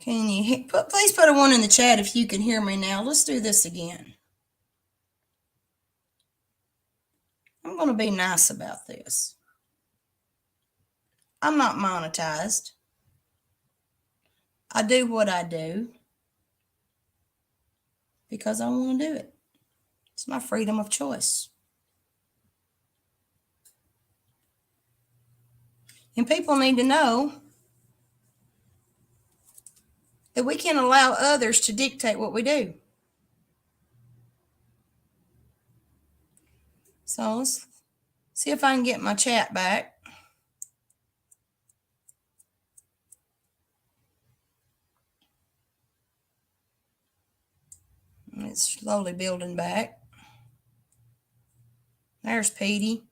Can you please put a one in the chat if you can hear me now? Let's do this again. I'm going to be nice about this. I'm not monetized. I do what I do because I want to do it. It's my freedom of choice. And people need to know that we can't allow others to dictate what we do. So let's see if I can get my chat back. It's slowly building back. There's Petey.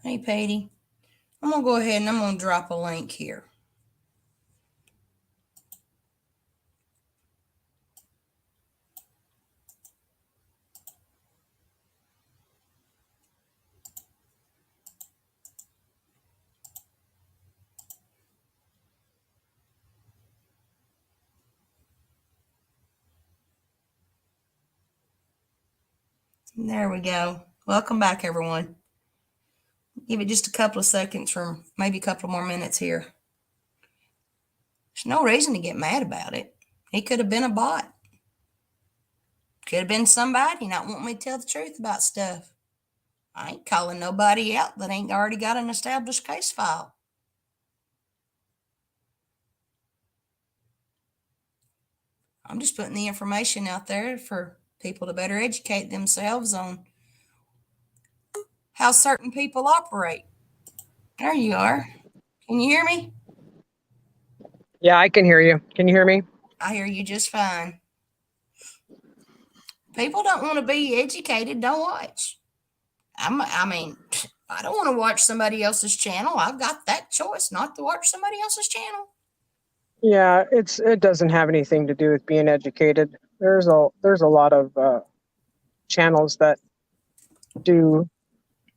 Hey, Petey. I'm going to go ahead and I'm going to drop a link here. There we go. Welcome back, everyone. Give it just a couple of seconds or maybe a couple more minutes here. There's no reason to get mad about it. He could have been a bot. Could have been somebody not wanting me to tell the truth about stuff. I ain't calling nobody out that ain't already got an established case file. I'm just putting the information out there for people to better educate themselves on how certain people operate. There you are. Can you hear me? Yeah, I can hear you. Can you hear me? I hear you just fine. People don't want to be educated, don't watch. I mean, I don't want to watch somebody else's channel. I've got that choice not to watch somebody else's channel. Yeah, it doesn't have anything to do with being educated. There's a lot of channels that do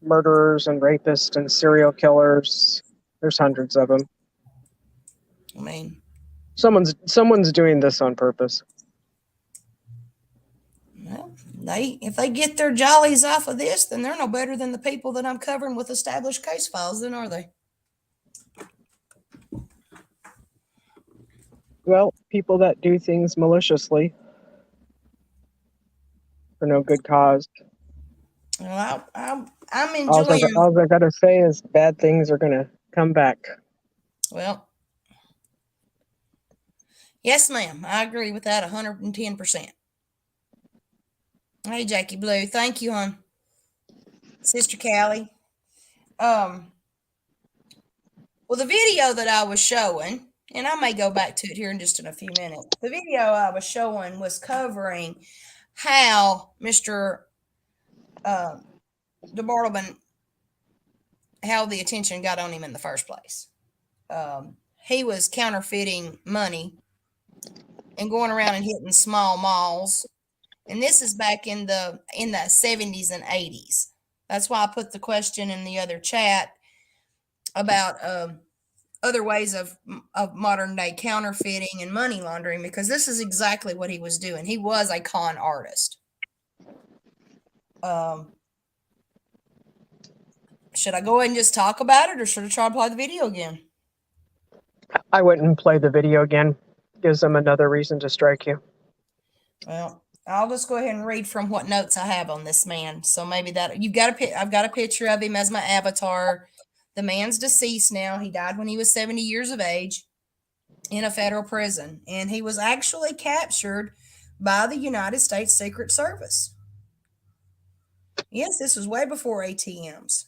murderers and rapists and serial killers. There's hundreds of them. I mean, someone's doing this on purpose. Well, if they get their jollies off of this, then they're no better than the people that I'm covering with established case files, then, are they? Well, people that do things maliciously for no good cause. Well, I'm enjoying. All I gotta say is bad things are gonna come back. Well, yes, ma'am. I agree with that 110%. Hey, Jackie Blue. Thank you, hon. Sister Callie. Well, the video that I was showing, and I may go back to it here in just in a few minutes. The video I was showing was covering how Mr. DeBartleman, how the attention got on him in the first place. He was counterfeiting money and going around and hitting small malls. And this is back in the 70s and 80s. That's why I put the question in the other chat about other ways of modern day counterfeiting and money laundering, because this is exactly what he was doing. He was a con artist. Should I go ahead and just talk about it, or should I try to play the video again? I wouldn't play the video again. Gives them another reason to strike you. Well, I'll just go ahead and read from what notes I have on this man. So maybe that I've got a picture of him as my avatar. The man's deceased now. He died when he was 70 years of age in a federal prison, and he was actually captured by the United States Secret Service. Yes, this was way before ATMs.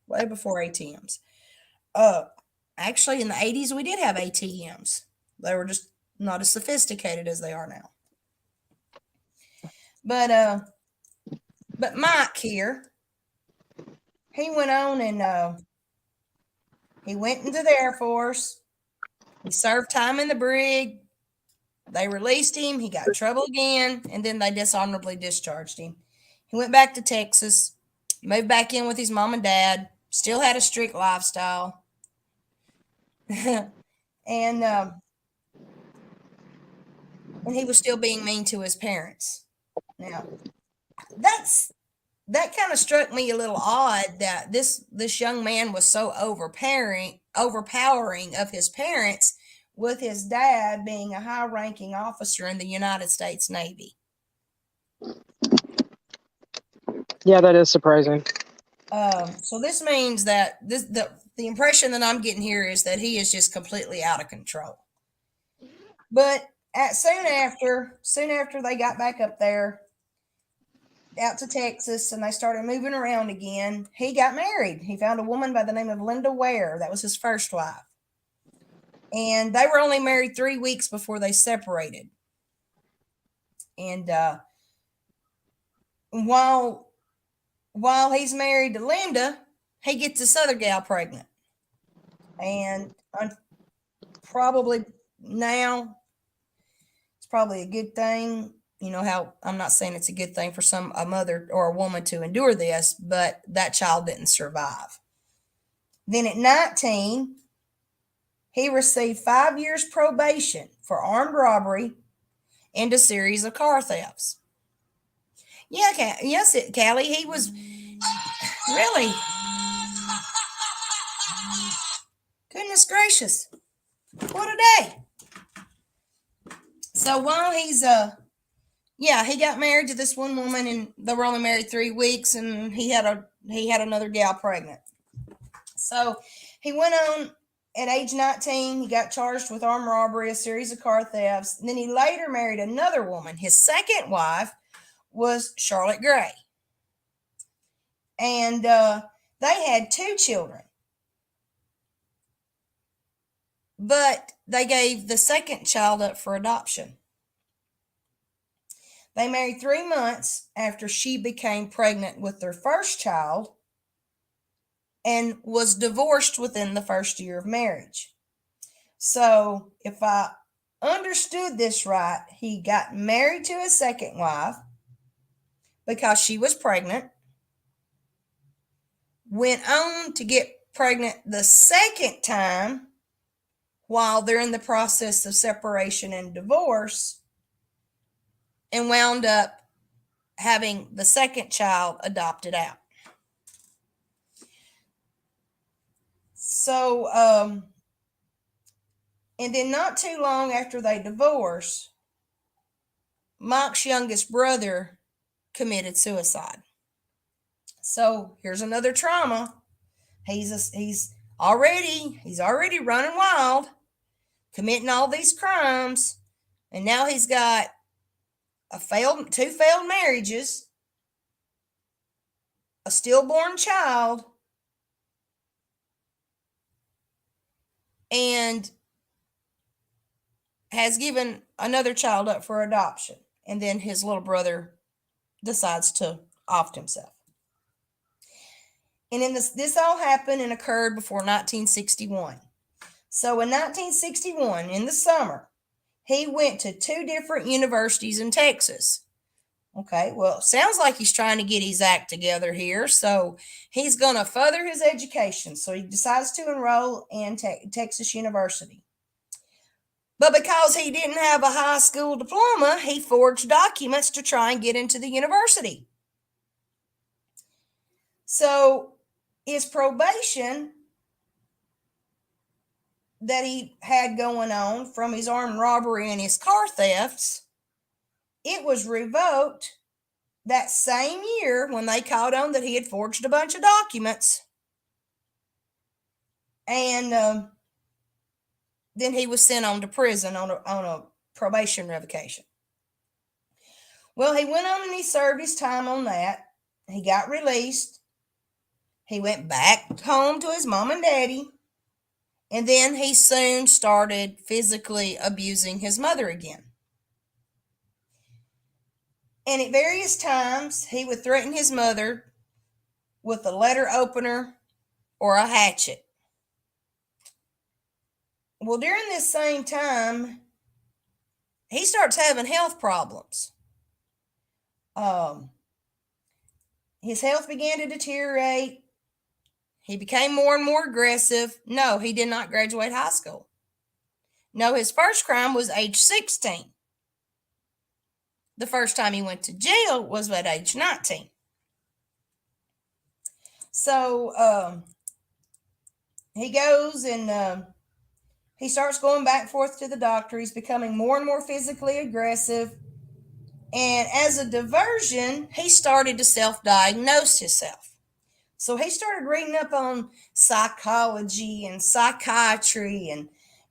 Way before ATMs. Actually, in the 80s, we did have ATMs. They were just not as sophisticated as they are now. But Mike here, he went on and he went into the Air Force. He served time in the brig. They released him. He got in trouble again, and then they dishonorably discharged him. He went back to Texas, moved back in with his mom and dad, still had a strict lifestyle. And and he was still being mean to his parents. Now, that kind of struck me a little odd that this young man was so overpowering of his parents, with his dad being a high-ranking officer in the United States Navy. Yeah, that is surprising. So this means that the impression that I'm getting here is that he is just completely out of control. But soon after they got back up there out to Texas and they started moving around again, he got married. He found a woman by the name of Linda Ware. That was his first wife. And they were only married 3 weeks before they separated. And while he's married to Linda, he gets this other gal pregnant. And probably now, it's probably a good thing. You know how I'm not saying it's a good thing for a mother or a woman to endure this, but that child didn't survive. Then at 19, he received 5 years probation for armed robbery and a series of car thefts. Yeah, Callie, he was really, goodness gracious, what a day. So while he's he got married to this one woman, and they were only married 3 weeks, and he had another gal pregnant. So he went on at age 19. He got charged with armed robbery, a series of car thefts. And then he later married another woman. His second wife was Charlotte Gray, and they had 2 children. But they gave the second child up for adoption. They married 3 months after she became pregnant with their first child and was divorced within the first year of marriage. So, if I understood this right, he got married to his second wife because she was pregnant, went on to get pregnant the second time while they're in the process of separation and divorce, and wound up having the second child adopted out. So, and then not too long after they divorced, Mike's youngest brother committed suicide. So here's another trauma. He's already running wild, committing all these crimes, and now he's got 2 failed marriages, a stillborn child, and has given another child up for adoption. And then his little brother decides to off himself. And this all happened and occurred before 1961. So in 1961, in the summer, he went to 2 different universities in Texas. Okay, well, sounds like he's trying to get his act together here. So he's going to further his education. So he decides to enroll in Texas University. But because he didn't have a high school diploma, he forged documents to try and get into the university. So his probation that he had going on from his armed robbery and his car thefts, it was revoked that same year when they caught on that he had forged a bunch of documents. And then he was sent on to prison on a probation revocation. Well, he went on and he served his time on that. He got released. He went back home to his mom and daddy. And then he soon started physically abusing his mother again. And at various times, he would threaten his mother with a letter opener or a hatchet. Well, during this same time, he starts having health problems. His health began to deteriorate. He became more and more aggressive. No, he did not graduate high school. No, his first crime was age 16. the first time he went to jail was at age 19. So he goes and he starts going back and forth to the doctor. He's becoming more and more physically aggressive. And as a diversion, he started to self diagnose himself. So he started reading up on psychology and psychiatry,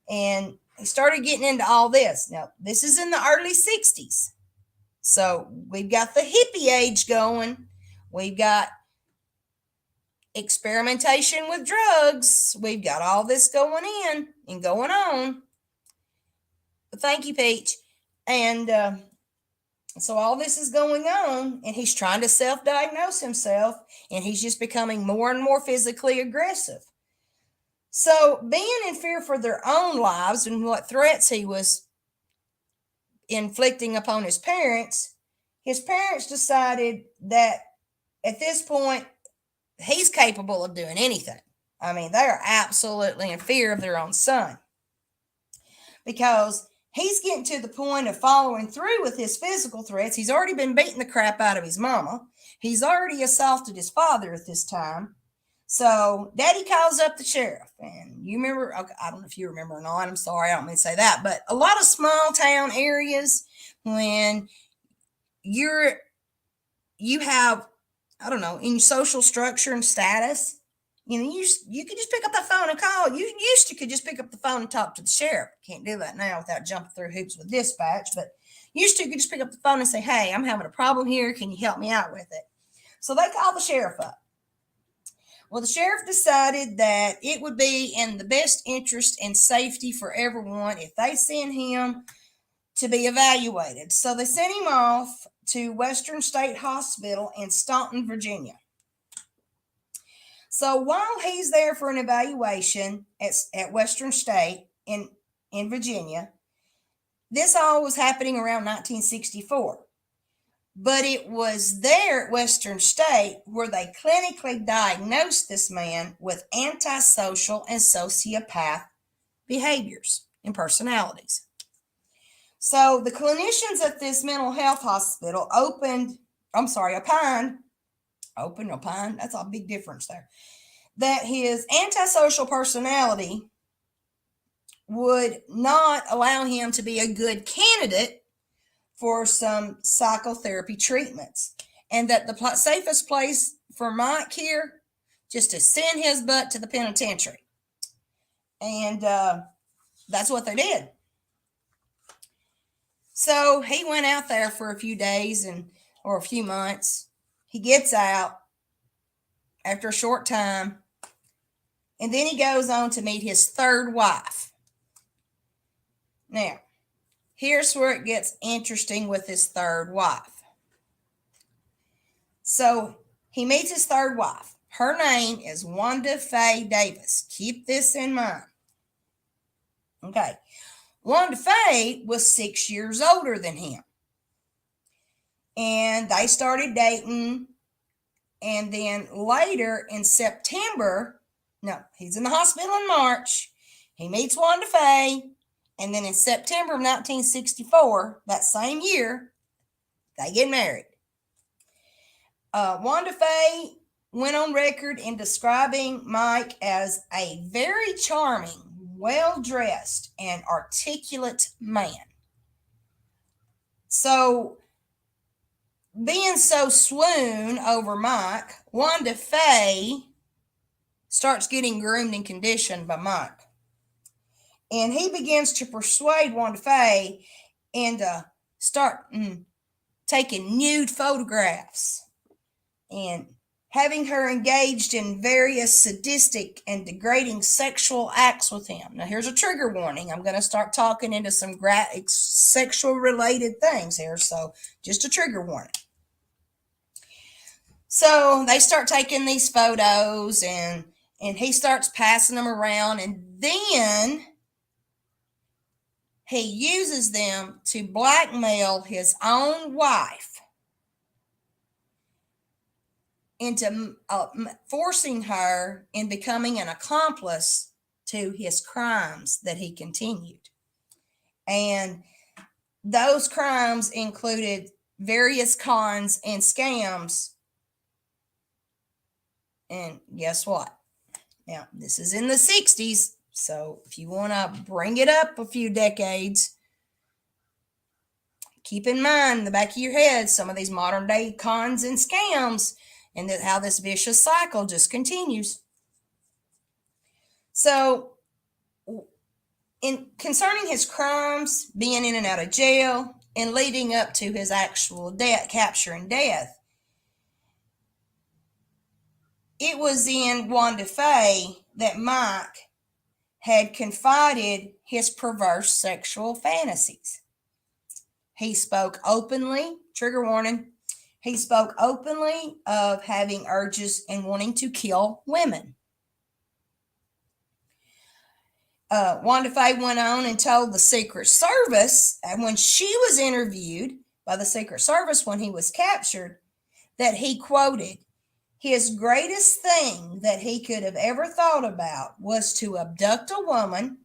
and he started getting into all this. Now, this is in the early 60s. So we've got the hippie age going. We've got experimentation with drugs. We've got all this going in and going on. Thank you, Peach. And so all this is going on, and he's trying to self-diagnose himself, and he's just becoming more and more physically aggressive. So being in fear for their own lives and what threats he was inflicting upon his parents decided that at this point, he's capable of doing anything. I mean, they are absolutely in fear of their own son because he's getting to the point of following through with his physical threats. He's already been beating the crap out of his mama. He's already assaulted his father at this time. So Daddy calls up the sheriff. And you remember, okay, I don't know if you remember or not. I'm sorry, I don't mean to say that. But a lot of small town areas, when you have, I don't know, in social structure and status, you could just pick up that phone and call. You used to could just pick up the phone and talk to the sheriff. Can't do that now without jumping through hoops with dispatch, but used to could just pick up the phone and say, hey, I'm having a problem here. Can you help me out with it? So they called the sheriff up. Well, the sheriff decided that it would be in the best interest and safety for everyone if they send him to be evaluated. So they sent him off to Western State Hospital in Staunton, Virginia. So while he's there for an evaluation at Western State in Virginia, this all was happening around 1964. But it was there at Western State where they clinically diagnosed this man with antisocial and sociopath behaviors and personalities. So the clinicians at this mental health hospital opined, that's a big difference there, that his antisocial personality would not allow him to be a good candidate for some psychotherapy treatments, and that the safest place for Mike here, just to send his butt to the penitentiary. And that's what they did. So he went out there for a few days or a few months. He gets out after a short time, and then he goes on to meet his third wife. Now, here's where it gets interesting with his third wife. So he meets his third wife. Her name is Wanda Faye Davis. Keep this in mind. Okay. Wanda Faye was 6 years older than him. And they started dating. And then later in September, he's in the hospital in March. He meets Wanda Faye. And then in September of 1964, that same year, they get married. Wanda Faye went on record in describing Mike as a very charming, well-dressed, and articulate man. So, being so swoon over Mike, Wanda Faye starts getting groomed and conditioned by Mike. And he begins to persuade Wanda Faye into start taking nude photographs and having her engaged in various sadistic and degrading sexual acts with him. Now, here's a trigger warning. I'm going to start talking into some sexual-related things here, so just a trigger warning. So they start taking these photos, and he starts passing them around, and then he uses them to blackmail his own wife into forcing her in becoming an accomplice to his crimes that he continued. And those crimes included various cons and scams. And guess what? Now, this is in the 60s. So if you want to bring it up a few decades, keep in mind in the back of your head some of these modern day cons and scams, and that how this vicious cycle just continues. So, in concerning his crimes, being in and out of jail, and leading up to his actual capture and death, it was in Wanda Fay that Mike had confided his perverse sexual fantasies. He spoke openly, trigger warning, he spoke openly of having urges and wanting to kill women. Wanda Fay went on and told the Secret Service, and when she was interviewed by the Secret Service when he was captured, that he quoted, his greatest thing that he could have ever thought about was to abduct a woman,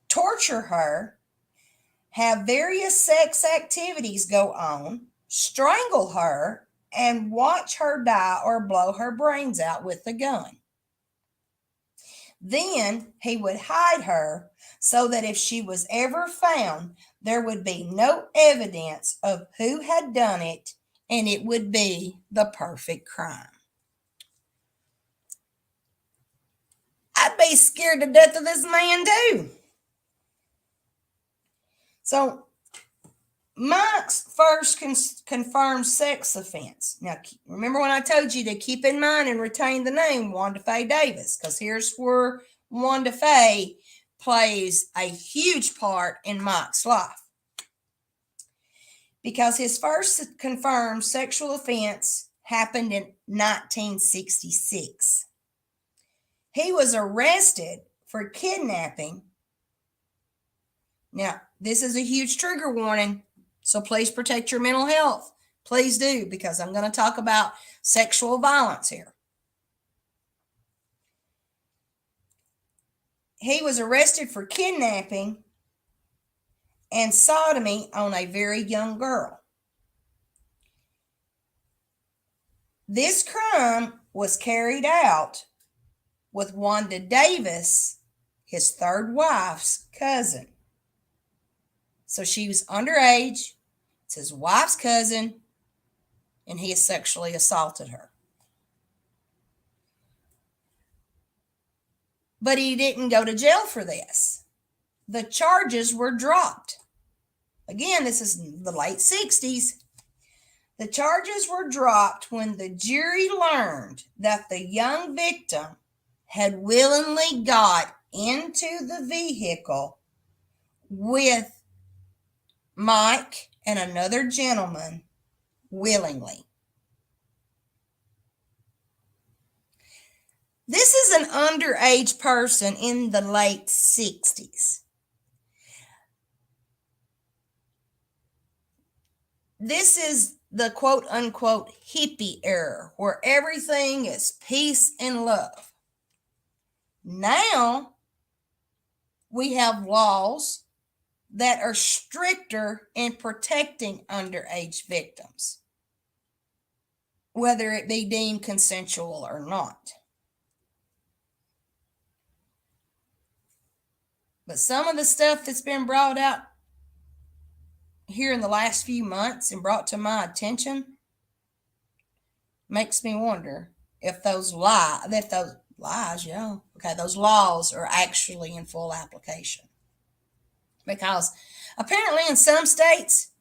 torture her, have various sex activities go on, strangle her, and watch her die or blow her brains out with a gun. Then he would hide her so that if she was ever found, there would be no evidence of who had done it, and it would be the perfect crime. I'd be scared to death of this man too. So, Mike's first confirmed sex offense. Now, remember when I told you to keep in mind and retain the name Wanda Fay Davis, because here's where Wanda Fay plays a huge part in Mike's life. Because his first confirmed sexual offense happened in 1966. He was arrested for kidnapping. Now, this is a huge trigger warning, so please protect your mental health. Please do, because I'm going to talk about sexual violence here. He was arrested for kidnapping and sodomy on a very young girl. This crime was carried out with Wanda Davis, his third wife's cousin. So she was underage, it's his wife's cousin, and he sexually assaulted her. But he didn't go to jail for this. The charges were dropped. Again, this is the late 60s. The charges were dropped when the jury learned that the young victim had willingly got into the vehicle with Mike and another gentleman willingly. This is an underage person in the late 60s. This is the quote unquote hippie era where everything is peace and love. Now we have laws that are stricter in protecting underage victims, whether it be deemed consensual or not. But some of the stuff that's been brought out here in the last few months and brought to my attention makes me wonder if those laws, those laws are actually in full application. Because apparently in some states,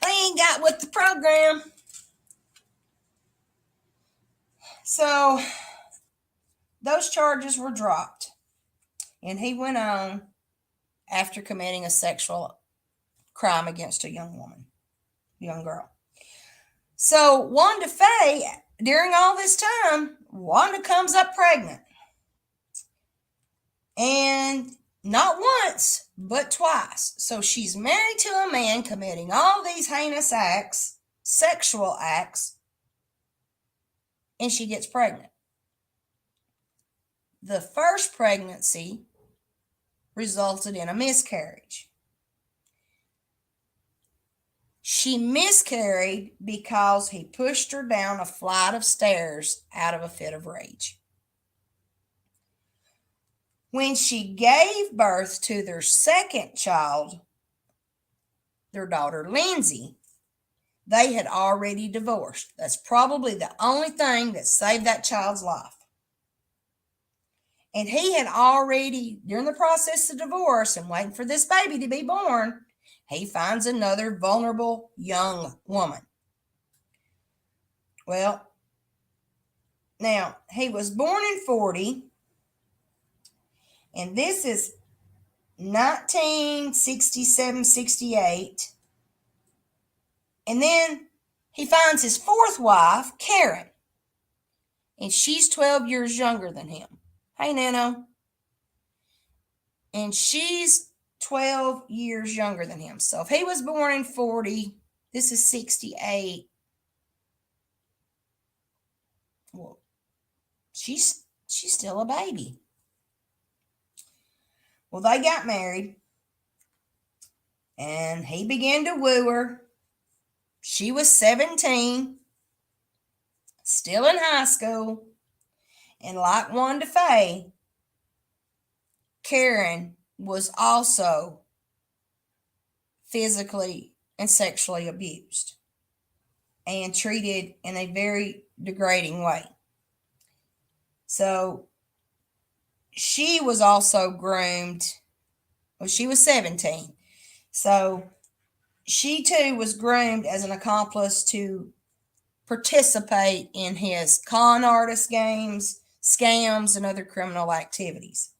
they ain't got with the program. So those charges were dropped. And he went on after committing a sexual crime against a young girl. So Wanda Fay, during all this time, Wanda comes up pregnant. And not once, but twice. So she's married to a man committing all these heinous acts, sexual acts, and she gets pregnant. The first pregnancy resulted in a miscarriage. She miscarried because he pushed her down a flight of stairs out of a fit of rage. When she gave birth to their second child, their daughter Lindsay, they had already divorced. That's probably the only thing that saved that child's life. And he had already, during the process of divorce and waiting for this baby to be born, he finds another vulnerable young woman. Well, now he was born in 40, and this is 1967, 68. And then he finds his fourth wife, Karen, and she's 12 years younger than him. Hey, Nano. And she's 12 years younger than him. So if he was born in 40, this is 68. Well, she's still a baby. Well, they got married, and he began to woo her. She was 17, still in high school, and like Wanda Faye, Karen was also physically and sexually abused and treated in a very degrading way. So she was also groomed. Well, she was 17. So she too was groomed as an accomplice to participate in his con artist games, scams, and other criminal activities.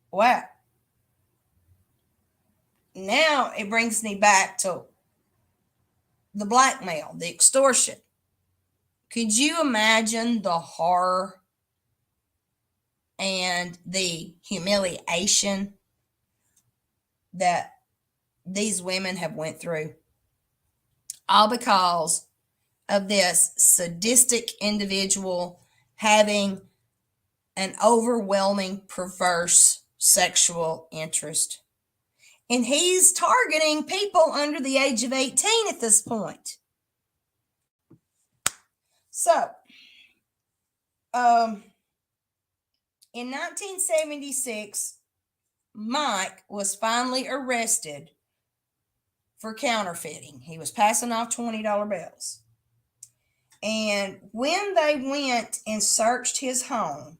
Wow. Now it brings me back to the blackmail, the extortion. Could you imagine the horror and the humiliation that these women have went through? All because of this sadistic individual having an overwhelming perverse sexual interest. And he's targeting people under the age of 18 at this point. So, in 1976, Mike was finally arrested for counterfeiting. He was passing off $20 bills. And when they went and searched his home,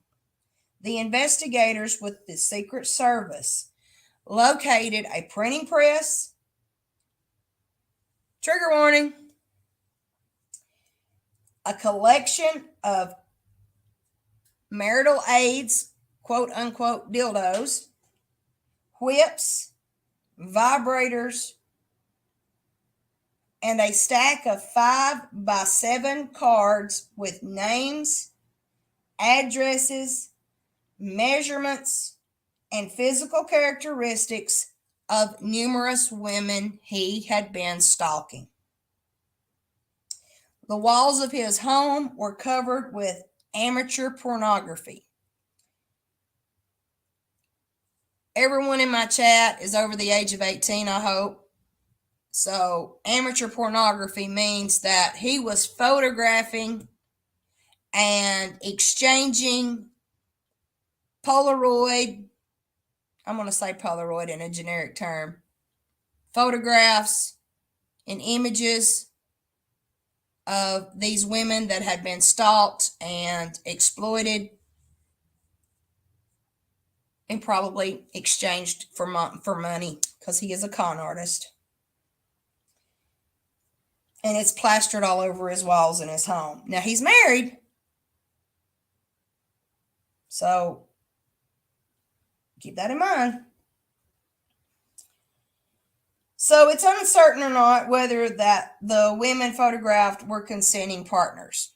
the investigators with the Secret Service located a printing press, trigger warning, a collection of marital aids, quote unquote, dildos, whips, vibrators, and a stack of 5x7 cards with names, addresses, measurements, and physical characteristics of numerous women he had been stalking. The walls of his home were covered with amateur pornography. Everyone in my chat is over the age of 18, I hope. So amateur pornography means that he was photographing and exchanging Polaroid, I'm going to say Polaroid in a generic term, photographs and images of these women that had been stalked and exploited and probably exchanged for money because he is a con artist. And it's plastered all over his walls in his home. Now, he's married, so keep that in mind. So it's uncertain or not whether that the women photographed were consenting partners.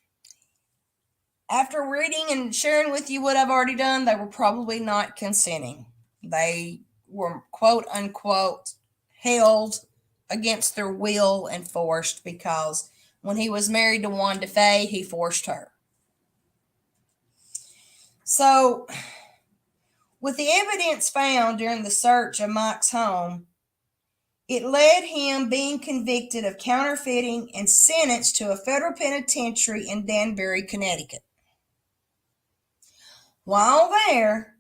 After reading and sharing with you what I've already done, they were probably not consenting. They were, quote unquote, held against their will and forced because when he was married to Wanda Faye, he forced her. So, with the evidence found during the search of Mike's home, It led him being convicted of counterfeiting and sentenced to a federal penitentiary in Danbury, Connecticut. While there,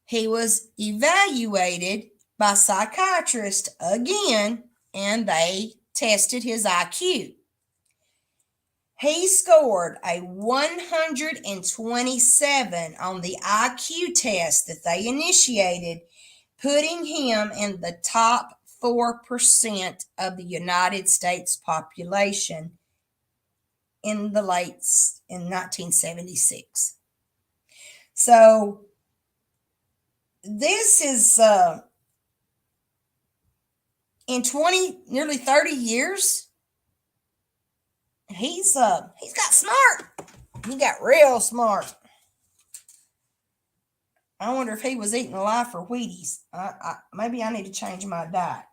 he was evaluated by psychiatrists again, and they tested his IQ. He scored a 127 on the IQ test that they initiated, putting him in the top 4% of the United States population in 1976. So this is in nearly 30 years, he's got smart. He got real smart. I wonder if he was eating a lot for Wheaties. Maybe I need to change my diet.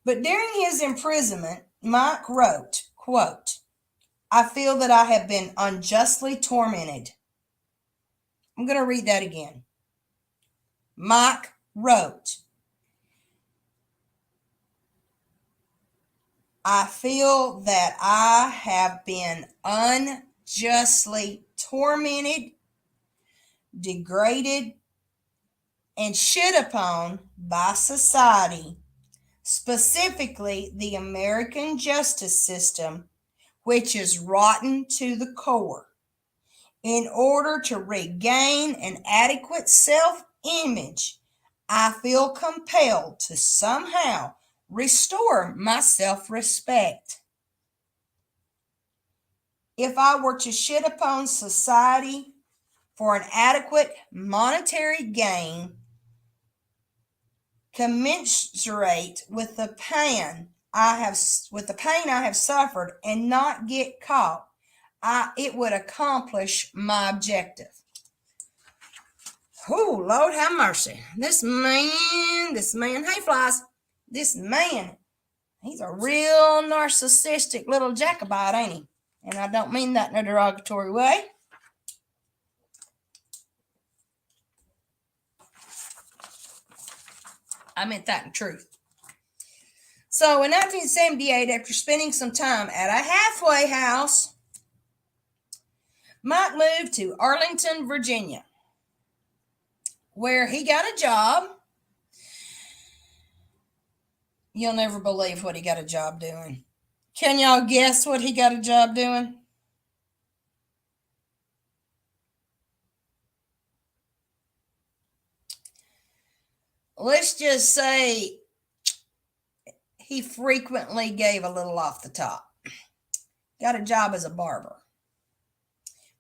But during his imprisonment, Mike wrote, quote, "I feel that I have been unjustly tormented." I'm going to read that again. Mike wrote, "I feel that I have been unjustly tormented, degraded, and shit upon by society, specifically the American justice system, which is rotten to the core. In order to regain an adequate self-image, I feel compelled to somehow restore my self-respect. If I were to shit upon society for an adequate monetary gain commensurate with the pain I have suffered and not get caught, it would accomplish my objective." Oh, Lord have mercy. This man, hey flies, this man, he's a real narcissistic little Jacobite, ain't he? And I don't mean that in a derogatory way. I meant that in truth. So in 1978, after spending some time at a halfway house, Mike moved to Arlington, Virginia, where he got a job. You'll never believe what he got a job doing. Can y'all guess what he got a job doing? Let's just say he frequently gave a little off the top. Got a job as a barber.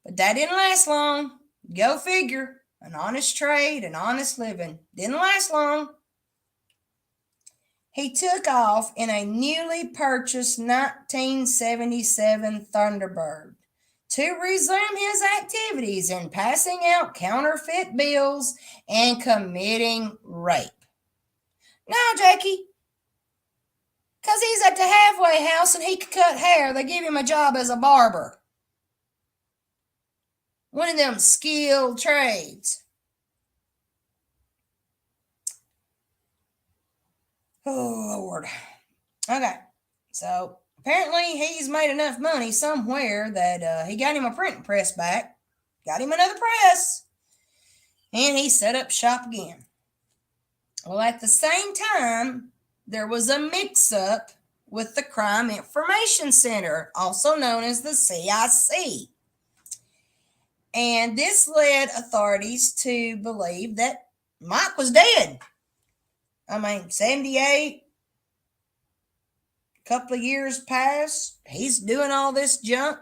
But that didn't last long. Go figure. An honest trade, an honest living. Didn't last long. He took off in a newly purchased 1977 Thunderbird to resume his activities in passing out counterfeit bills and committing rape. Now, Jackie, because he's at the halfway house and he could cut hair, they give him a job as a barber. One of them skilled trades. Oh, Lord. Okay, so apparently he's made enough money somewhere that he got him a printing press back, got him another press, and he set up shop again. Well, at the same time, there was a mix-up with the Crime Information Center, also known as the CIC. And this led authorities to believe that Mike was dead. I mean, 78, a couple of years passed, he's doing all this junk,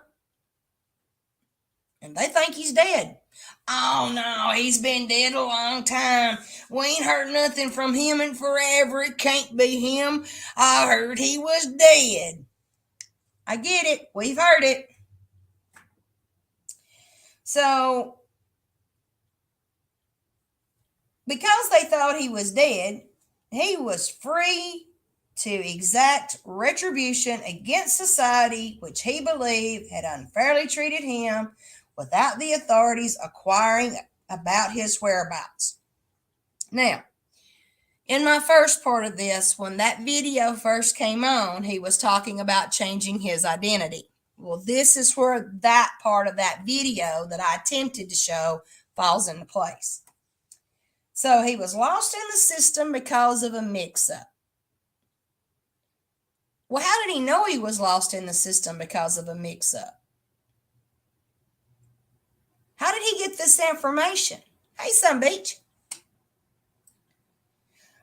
and they think he's dead. Oh, no, he's been dead a long time. We ain't heard nothing from him in forever. It can't be him. I heard he was dead. I get it. We've heard it. So, because they thought he was dead, he was free to exact retribution against society, which he believed had unfairly treated him, without the authorities acquiring about his whereabouts. Now, In my first part of this, when that video first came on, he was talking about changing his identity. Well, this is where that part of that video that I attempted to show falls into place. So he was lost in the system because of a mix-up. Well, how did he know he was lost in the system because of a mix-up? How did he get this information? Hey, Sun Beach.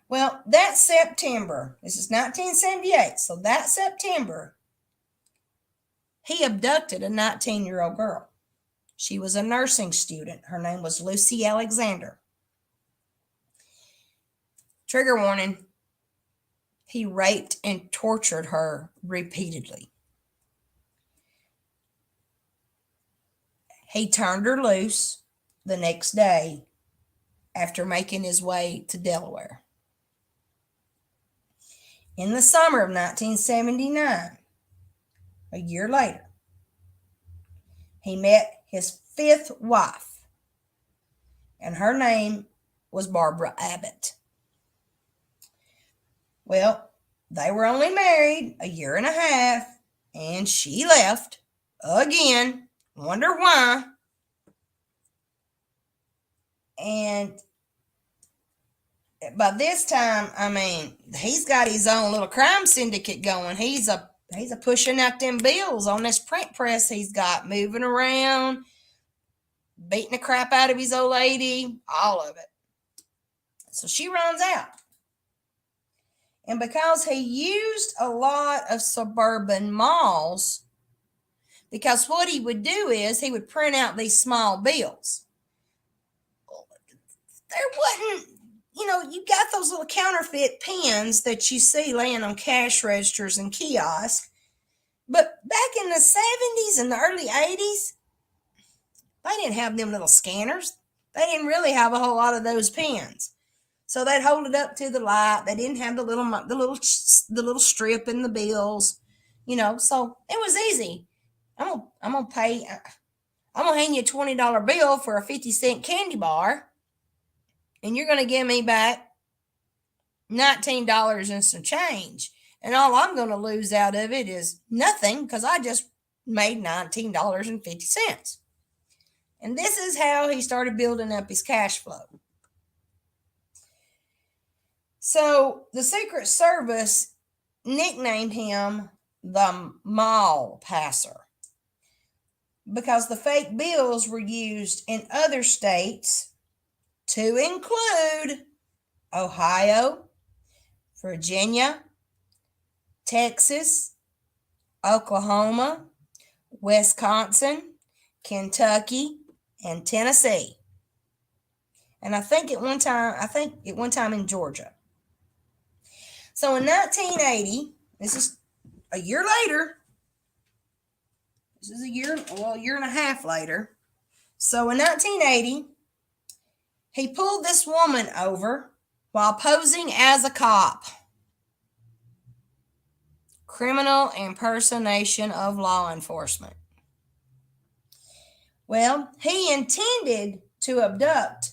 Well, that September, this is 1978, so that September, he abducted a 19-year-old girl. She was a nursing student. Her name was Lucy Alexander. Trigger warning, he raped and tortured her repeatedly. He turned her loose the next day after making his way to Delaware. In the summer of 1979, a year later, he met his fifth wife, and her name was Barbara Abbott. Well, they were only married a year and a half, and she left again. Wonder why. And by this time, I mean, he's got his own little crime syndicate going. He's a pushing out them bills on this print press he's got, moving around, beating the crap out of his old lady, all of it. So she runs out. And because he used a lot of suburban malls, because what he would do is he would print out these small bills. There wasn't, you got those little counterfeit pens that you see laying on cash registers and kiosks. But back in the 70s and the early 80s, they didn't have them little scanners. They didn't really have a whole lot of those pens. So they'd hold it up to the light. They didn't have the little strip in the bills, so it was easy. I'm gonna hand you a $20 bill for a 50-cent candy bar, and you're gonna give me back $19 and some change. And all I'm gonna lose out of it is nothing, because I just made $19.50. And this is how he started building up his cash flow. So the Secret Service nicknamed him the Mall Passer, because the fake bills were used in other states, to include Ohio, Virginia, Texas, Oklahoma, Wisconsin, Kentucky, and Tennessee. And I think at one time in Georgia. So in 1980, this is a year later. This is a year and a half later. So in 1980, he pulled this woman over while posing as a cop. Criminal impersonation of law enforcement. Well, he intended to abduct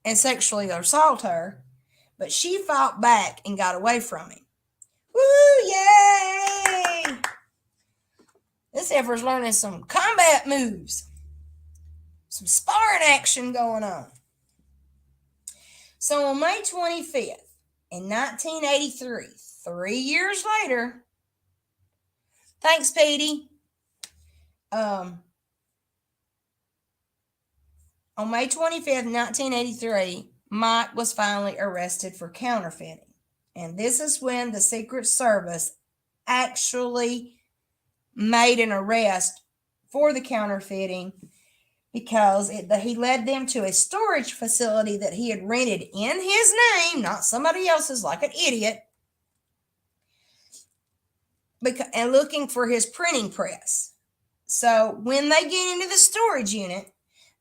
and sexually assault her, but she fought back and got away from him. Woo, yay! This effort's learning some combat moves. Some sparring action going on. So on May 25th in 1983, 3 years later, thanks, Petey. On May 25th, 1983, Mike was finally arrested for counterfeiting. And this is when the Secret Service actually made an arrest for the counterfeiting, because he led them to a storage facility that he had rented in his name, not somebody else's, like an idiot, and looking for his printing press. So when they get into the storage unit,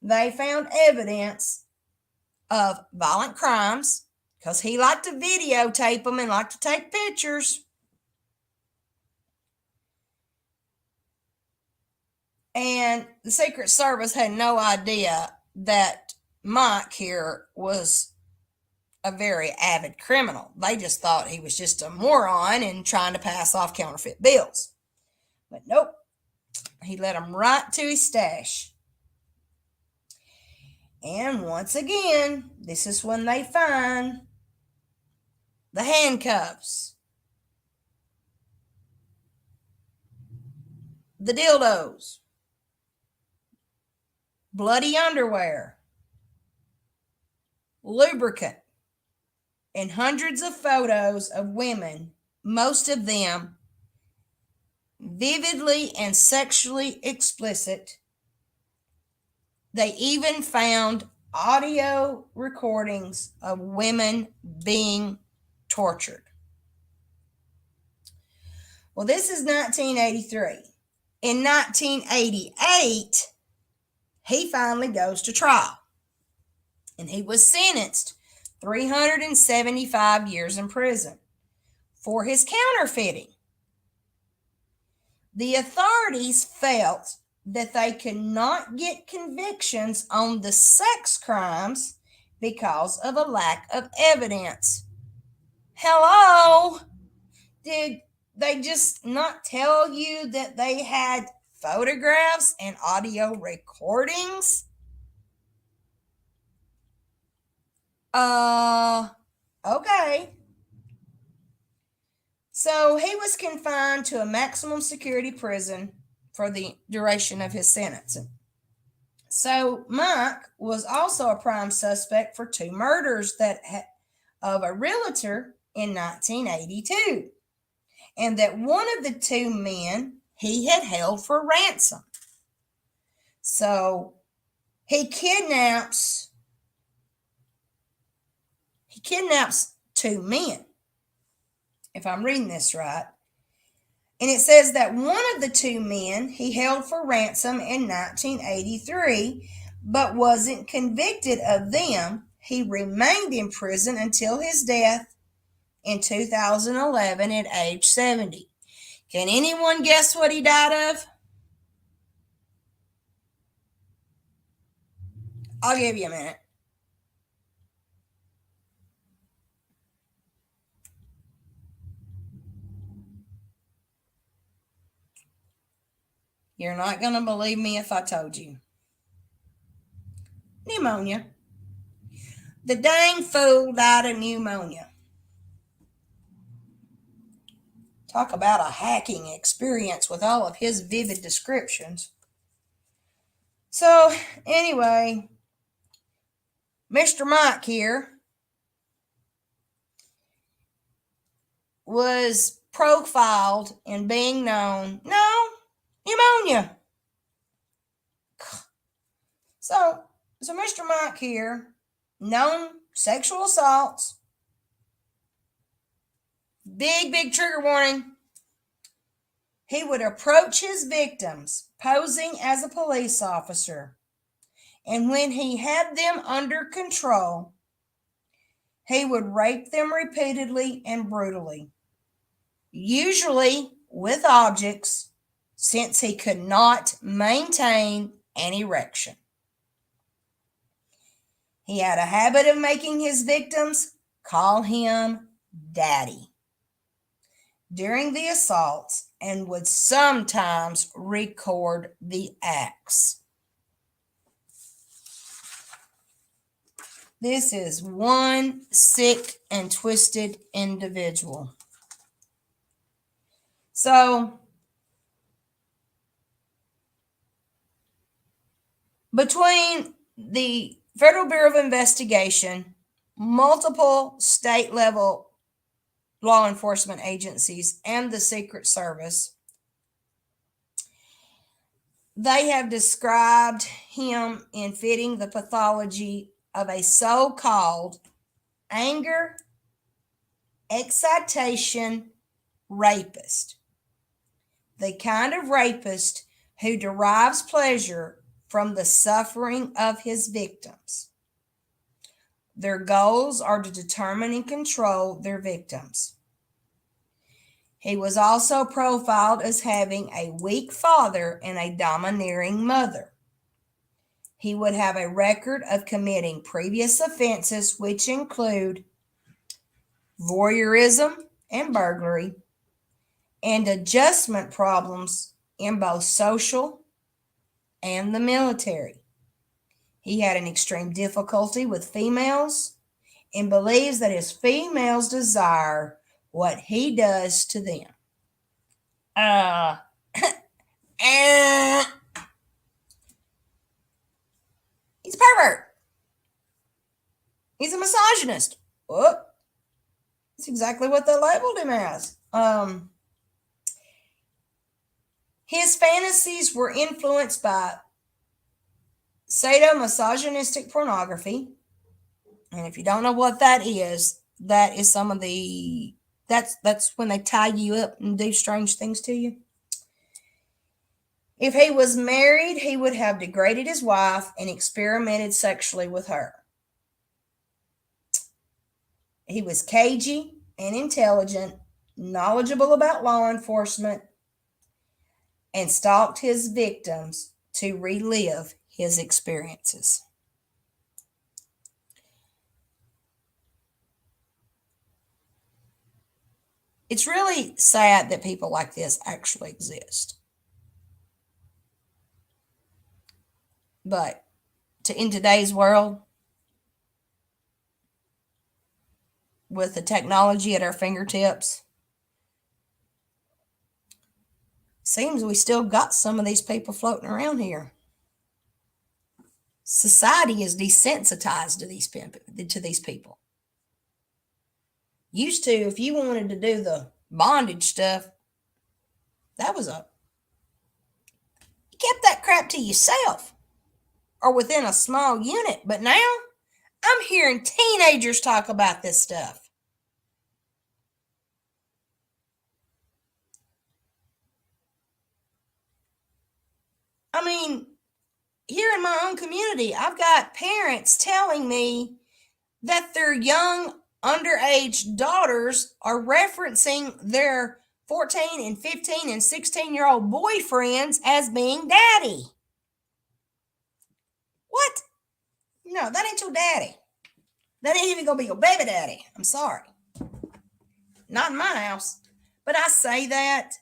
they found evidence of violent crimes, because he liked to videotape them and liked to take pictures. And the Secret Service had no idea that Mike here was a very avid criminal. They just thought he was just a moron and trying to pass off counterfeit bills. But nope, he led them right to his stash. And once again, this is when they find the handcuffs, the dildos, bloody underwear, lubricant, and hundreds of photos of women, most of them vividly and sexually explicit. They even found audio recordings of women being tortured. Well, this is 1983. In 1988, he finally goes to trial, and he was sentenced 375 years in prison for his counterfeiting. The authorities felt that they could not get convictions on the sex crimes because of a lack of evidence. Hello? Did they just not tell you that they had photographs and audio recordings? Okay. So he was confined to a maximum security prison for the duration of his sentence. So Mike was also a prime suspect for 2 murders of a realtor in 1982, and that one of the 2 men he had held for ransom. So he kidnaps 2 men, if I'm reading this right. And it says that one of the 2 men he held for ransom in 1983, but wasn't convicted of them. He remained in prison until his death in 2011 at age 70. Can anyone guess what he died of? I'll give you a minute. You're not going to believe me if I told you. Pneumonia. The dang fool died of pneumonia. Talk about a hacking experience with all of his vivid descriptions. So, anyway, Mr. Mike here was profiled in being known, pneumonia. So Mr. Mike here, known sexual assaults, big trigger warning. He would approach his victims posing as a police officer, and when he had them under control, he would rape them repeatedly and brutally, usually with objects, since he could not maintain an erection. He had a habit of making his victims call him Daddy during the assaults and would sometimes record the acts. This is one sick and twisted individual. So, between the Federal Bureau of Investigation, multiple state level law enforcement agencies, and the Secret Service, they have described him in fitting the pathology of a so-called anger, excitation rapist. The kind of rapist who derives pleasure from the suffering of his victims. Their goals are to determine and control their victims. He was also profiled as having a weak father and a domineering mother. He would have a record of committing previous offenses, which include voyeurism and burglary, and adjustment problems in both social and the military. He had an extreme difficulty with females and believes that his females desire what he does to them. Uh, he's a pervert. He's a misogynist. Whoop. That's exactly what they labeled him as. His fantasies were influenced by sadomasochistic pornography. And if you don't know what that is some of the that's when they tie you up and do strange things to you. If he was married, he would have degraded his wife and experimented sexually with her. He was cagey and intelligent, knowledgeable about law enforcement, and stalked his victims to relive his experiences. It's really sad that people like this actually exist. But in today's world, with the technology at our fingertips, seems we still got some of these people floating around here. Society is desensitized to these people. Used to, if you wanted to do the bondage stuff, you kept that crap to yourself or within a small unit. But now I'm hearing teenagers talk about this stuff. I mean, here in my own community, I've got parents telling me that their young underage daughters are referencing their 14 and 15 and 16-year-old boyfriends as being daddy. What? No, that ain't your daddy. That ain't even gonna be your baby daddy. I'm sorry. Not in my house. But I say that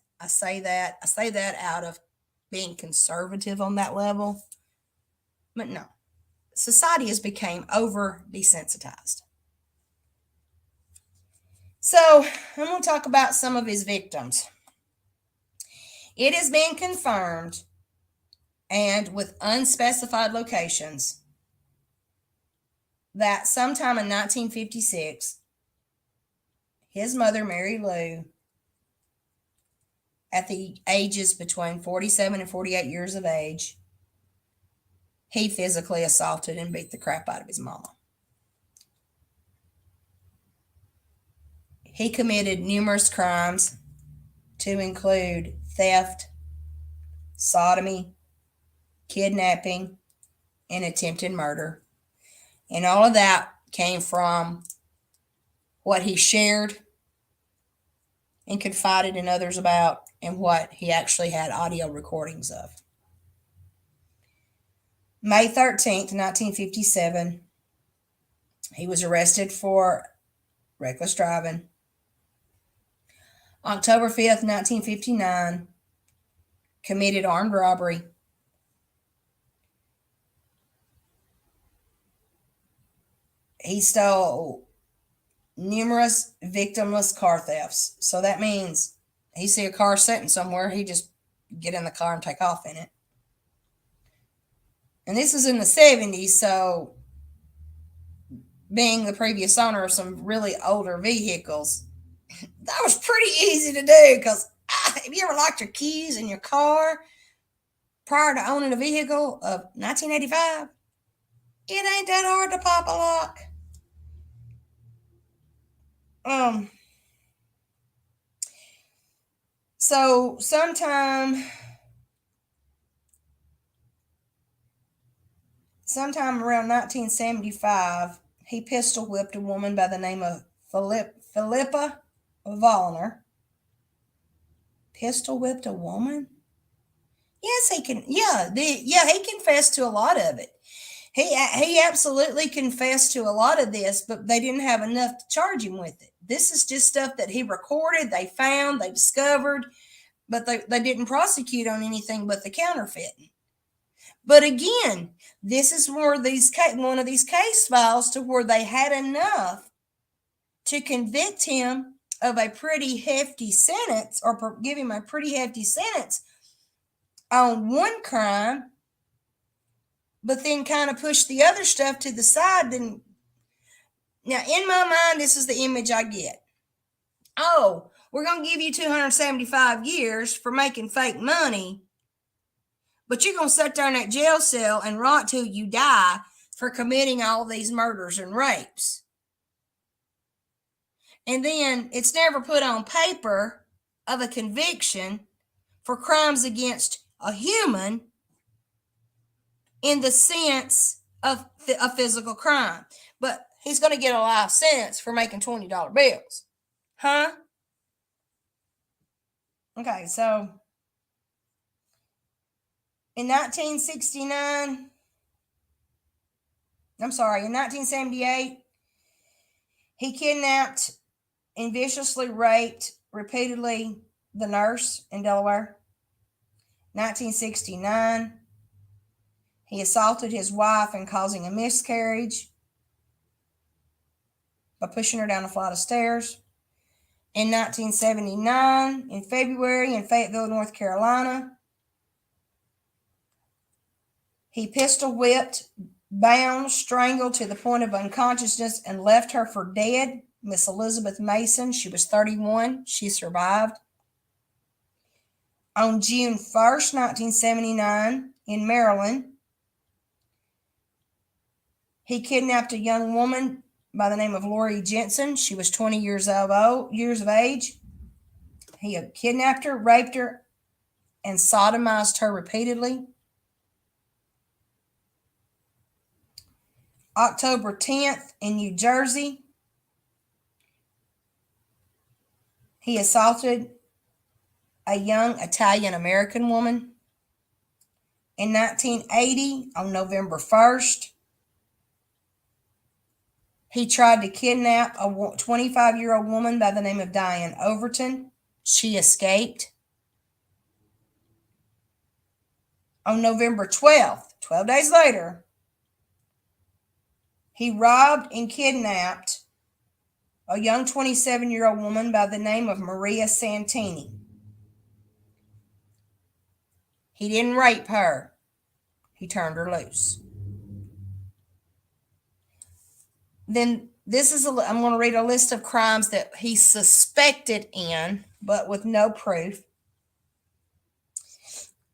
out of being conservative on that level. But no. Society has become over desensitized. So I'm going to talk about some of his victims. It has been confirmed, and with unspecified locations, that sometime in 1956, his mother, Mary Lou, at the ages between 47 and 48 years of age, he physically assaulted and beat the crap out of his mama. He committed numerous crimes to include theft, sodomy, kidnapping, and attempted murder. And all of that came from what he shared and confided in others about and what he actually had audio recordings of. May 13th, 1957, he was arrested for reckless driving. October 5th, 1959, committed armed robbery. He stole numerous victimless car thefts. So that means he see a car sitting somewhere, he just get in the car and take off in it. And this is in the 70s, so being the previous owner of some really older vehicles, that was pretty easy to do because if you ever locked your keys in your car prior to owning a vehicle of 1985, it ain't that hard to pop a lock. So sometime around 1975, he pistol whipped a woman by the name of Philippa Vollner. Pistol whipped a woman? Yes, he can. Yeah, he confessed to a lot of it. He absolutely confessed to a lot of this, but they didn't have enough to charge him with it. This is just stuff that he recorded, they found, they discovered, but they didn't prosecute on anything but the counterfeiting. But again, this is one of these case files to where they had enough to convict him of a pretty hefty sentence, or give him a pretty hefty sentence on one crime, but then kind of push the other stuff to the side. Then, now in my mind, this is the image I get. Oh, we're going to give you 275 years for making fake money, but you're going to sit there in that jail cell and rot till you die for committing all these murders and rapes. And then it's never put on paper of a conviction for crimes against a human in the sense of a physical crime. But he's going to get a life sentence for making $20 bills. Huh? Okay, so in 1978, he kidnapped and viciously raped repeatedly the nurse in Delaware. 1969, he assaulted his wife and causing a miscarriage by pushing her down a flight of stairs. In 1979, in February, in Fayetteville, North Carolina, he pistol whipped, bound, strangled to the point of unconsciousness, and left her for dead. Miss Elizabeth Mason, she was 31. She survived. On June 1st, 1979, in Maryland, he kidnapped a young woman by the name of Lori Jensen. She was 20 years of age. He had kidnapped her, raped her, and sodomized her repeatedly. October 10th, in New Jersey, he assaulted a young Italian-American woman. In 1980, on November 1st, he tried to kidnap a 25-year-old woman by the name of Diane Overton. She escaped. On November 12th, 12 days later, he robbed and kidnapped a young 27-year-old woman by the name of Maria Santini. He didn't rape her. He turned her loose. Then I'm going to read a list of crimes that he's suspected in, but with no proof.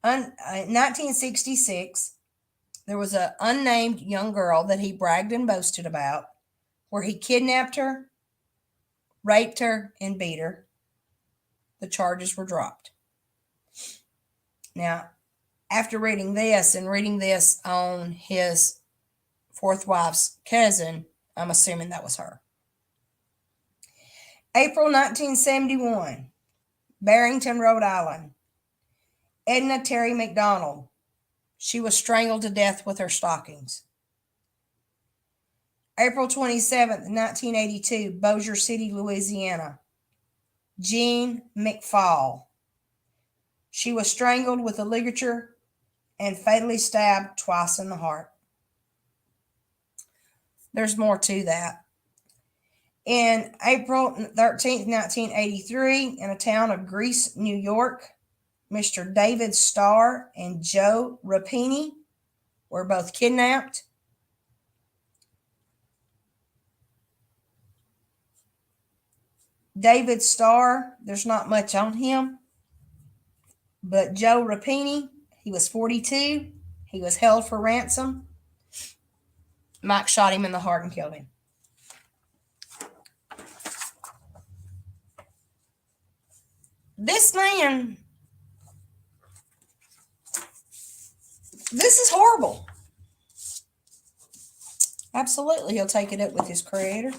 In 1966, there was an unnamed young girl that he bragged and boasted about, where he kidnapped her, raped her, and beat her. The charges were dropped. Now, after reading this and reading this on his fourth wife's cousin, I'm assuming that was her. April 1971, Barrington, Rhode Island. Edna Terry McDonald. She was strangled to death with her stockings. April 27th, 1982, Bossier City, Louisiana. Jean McFall. She was strangled with a ligature and fatally stabbed twice in the heart. There's more to that. In April 13th, 1983, in a town of Greece, New York, Mr. David Starr and Joe Rapini were both kidnapped. David Starr, there's not much on him, but Joe Rapini, he was 42. He was held for ransom. Mike shot him in the heart and killed him. This man, this is horrible. Absolutely, he'll take it up with his creator.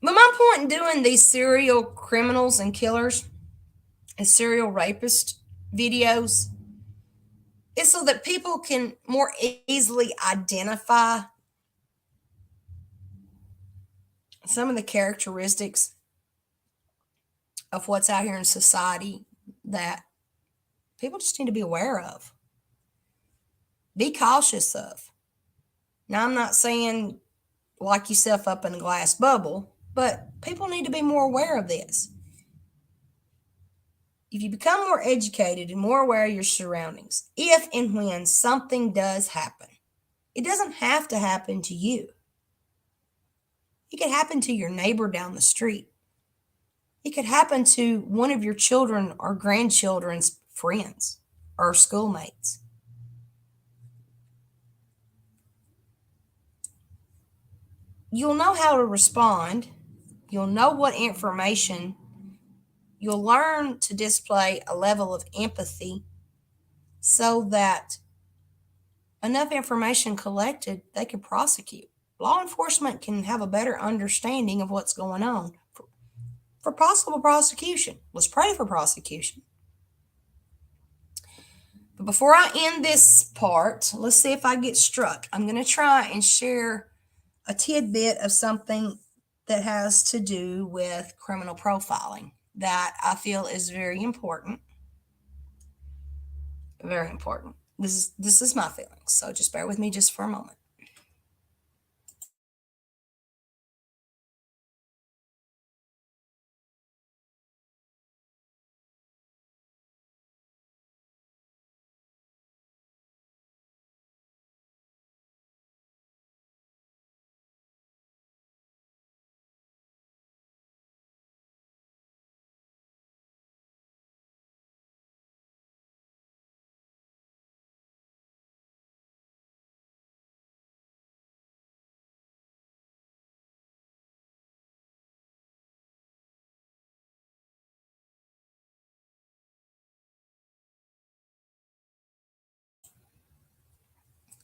But my point in doing these serial criminals and killers and serial rapist videos is so that people can more easily identify some of the characteristics of what's out here in society that people just need to be aware of, be cautious of. Now, I'm not saying lock yourself up in a glass bubble, but people need to be more aware of this. If you become more educated and more aware of your surroundings, if and when something does happen, it doesn't have to happen to you. It could happen to your neighbor down the street. It could happen to one of your children or grandchildren's friends or schoolmates. You'll know how to respond. You'll know what information. You'll learn to display a level of empathy so that enough information collected, they can prosecute. Law enforcement can have a better understanding of what's going on for possible prosecution. Let's pray for prosecution. But before I end this part, let's see if I get struck. I'm going to try and share a tidbit of something that has to do with criminal profiling that I feel is very important. Very important. This is my feelings, so just bear with me just for a moment.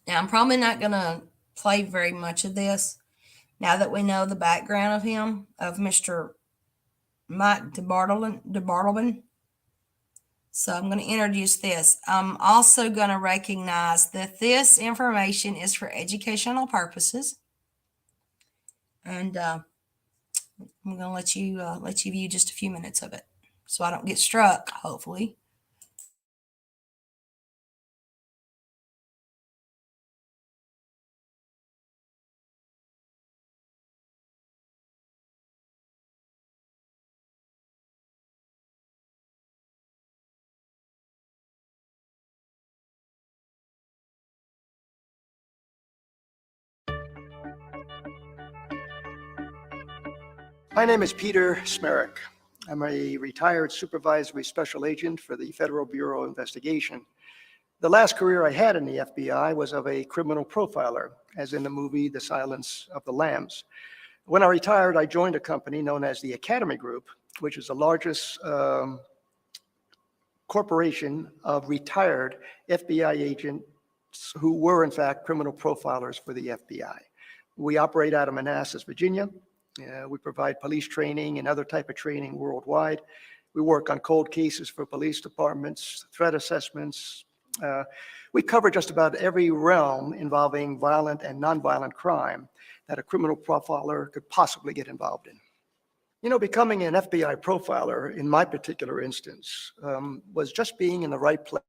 Now, I'm probably not going to play very much of this now that we know the background of him, of Mr. Mike DeBartleman. So I'm going to introduce this. I'm also going to recognize that this information is for educational purposes. And I'm going to let you view just a few minutes of it so I don't get struck, hopefully. My name is Peter Smerick. I'm a retired supervisory special agent for the Federal Bureau of Investigation. The last career I had in the FBI was of a criminal profiler, as in the movie The Silence of the Lambs. When I retired, I joined a company known as the Academy Group, which is the largest corporation of retired FBI agents who were, in fact, criminal profilers for the FBI. We operate out of Manassas, Virginia. We provide police training and other type of training worldwide. We work on cold cases for police departments, threat assessments. We cover just about every realm involving violent and nonviolent crime that a criminal profiler could possibly get involved in. You know, becoming an FBI profiler, in my particular instance, was just being in the right place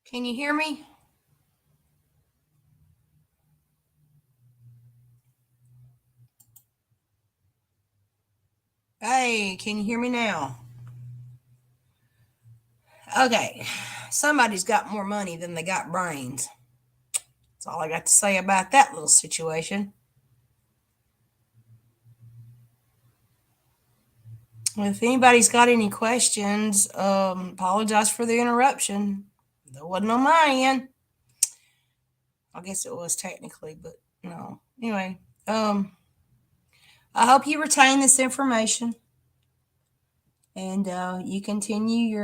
Can you hear me? Hey, can you hear me now? Okay, somebody's got more money than they got brains. That's all I got to say about that little situation. If anybody's got any questions, apologize for the interruption. That wasn't on my end. I guess it was technically, but no. Anyway, I hope you retain this information and you continue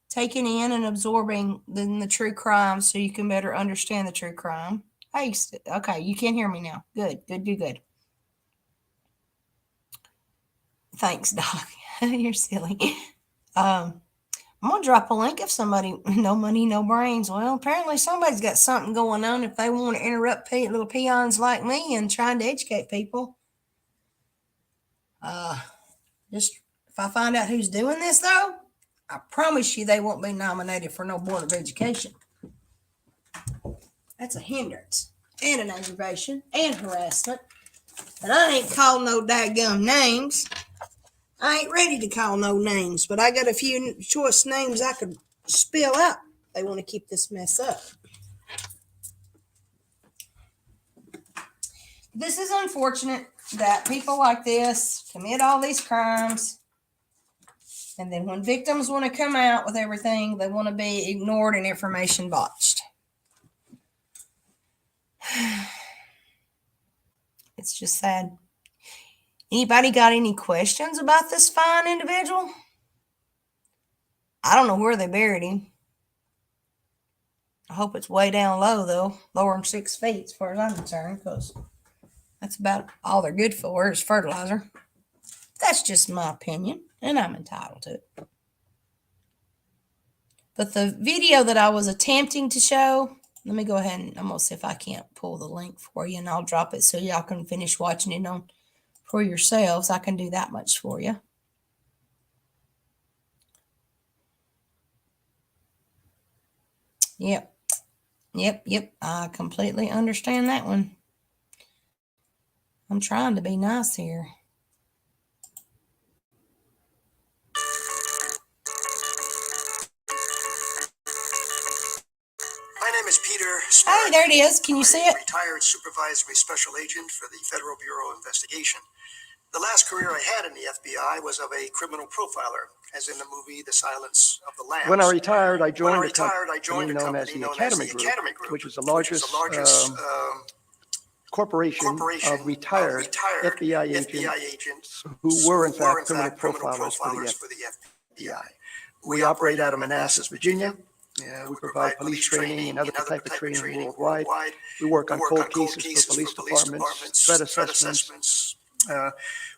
taking in and absorbing the true crime so you can better understand the true crime. Hey, okay, you can hear me now. Good. Thanks, Doc. You're silly. I'm gonna drop a link if somebody no money, no brains. Well, apparently somebody's got something going on if they want to interrupt little peons like me and trying to educate people. Just if I find out who's doing this though, I promise you they won't be nominated for no Board of Education. That's a hindrance and an aggravation and harassment. And I ain't called no daggum names. I ain't ready to call no names, but I got a few choice names I could spill out. They want to keep this mess up. This is unfortunate that people like this commit all these crimes, and then when victims want to come out with everything, they want to be ignored and information botched. It's just sad. Anybody got any questions about this fine individual? I don't know where they buried him. I hope it's way down low, though, lower than 6 feet as far as I'm concerned, because that's about all they're good for is fertilizer. That's just my opinion, and I'm entitled to it. But the video that I was attempting to show, let me go ahead and I'm going to see if I can't pull the link for you, and I'll drop it so y'all can finish watching it on for yourselves. I can do that much for you. Yep. I completely understand that one. I'm trying to be nice here. My name is Peter Hey, Smart. there it is. Can you see it? Retired supervisory special agent for the Federal Bureau of Investigation. The last career I had in the FBI was of a criminal profiler, as in the movie The Silence of the Lambs. When I retired, I joined a a company known as the Academy Group, which is the largest corporation of retired FBI agents who were in fact criminal profilers for the FBI. We operate out of Manassas, Virginia. We provide police training and other type of training worldwide. We work on cold cases for police departments, threat assessments.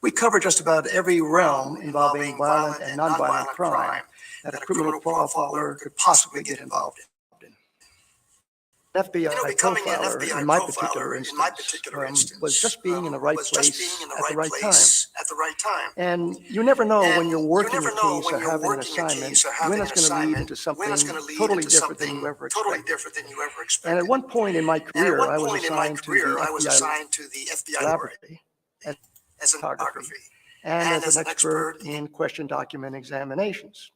We cover just about every realm involving violent and nonviolent crime that a criminal profiler could possibly get involved in. FBI profiler, in my particular instance, was just being in the right place at the right time. And you never know when you're working a case or having an assignment when it's going to lead into something totally different than you ever expected. And at one point in my career, I was assigned to the FBI laboratory as an photography and as an expert in question document examinations.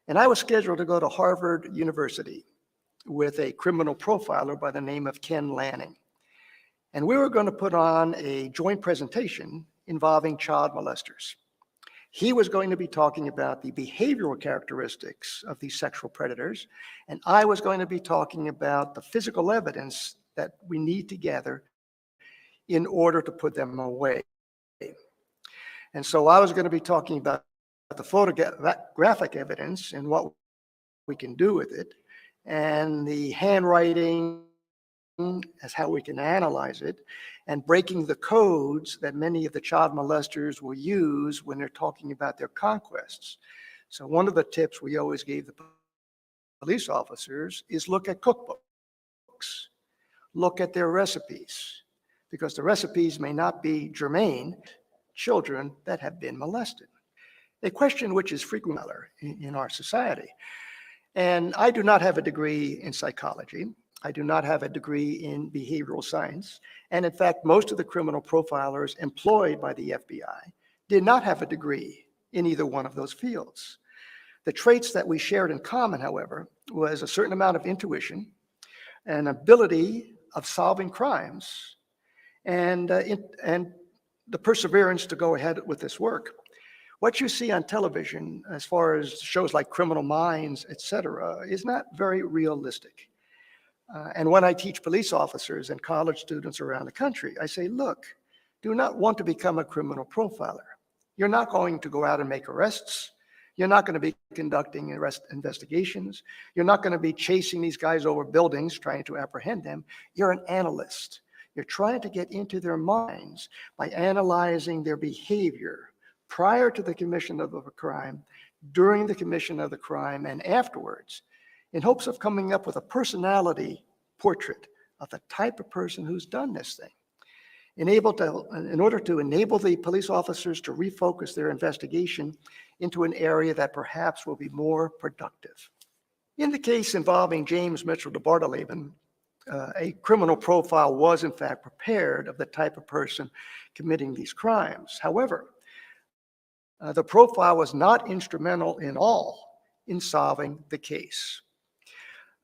And I was scheduled to go to Harvard University with a criminal profiler by the name of Ken Lanning. And we were going to put on a joint presentation involving child molesters. He was going to be talking about the behavioral characteristics of these sexual predators, and I was going to be talking about the physical evidence that we need to gather in order to put them away. And so I was going to be talking about the photographic evidence and what we can do with it, and the handwriting as how we can analyze it, and breaking the codes that many of the child molesters will use when they're talking about their conquests. So one of the tips we always gave the police officers is look at cookbooks, look at their recipes, because the recipes may not be germane to children that have been molested. a question which is frequent in our society. And I do not have a degree in psychology. I do not have a degree in behavioral science. And in fact, most of the criminal profilers employed by the FBI did not have a degree in either one of those fields. The traits that we shared in common, however, was a certain amount of intuition, an ability of solving crimes, and the perseverance to go ahead with this work. What you see on television, as far as shows like Criminal Minds, etc., is not very realistic. And when I teach police officers and college students around the country, I say, look, do not want to become a criminal profiler. You're not going to go out and make arrests. You're not going to be conducting arrest investigations. You're not going to be chasing these guys over buildings trying to apprehend them. You're an analyst. You're trying to get into their minds by analyzing their behavior prior to the commission of a crime, during the commission of the crime, and afterwards, in hopes of coming up with a personality portrait of the type of person who's done this thing. In order to enable the police officers to refocus their investigation into an area that perhaps will be more productive. In the case involving James Mitchell de Bardeleben, a criminal profile was in fact prepared of the type of person committing these crimes. However, the profile was not instrumental in all in solving the case.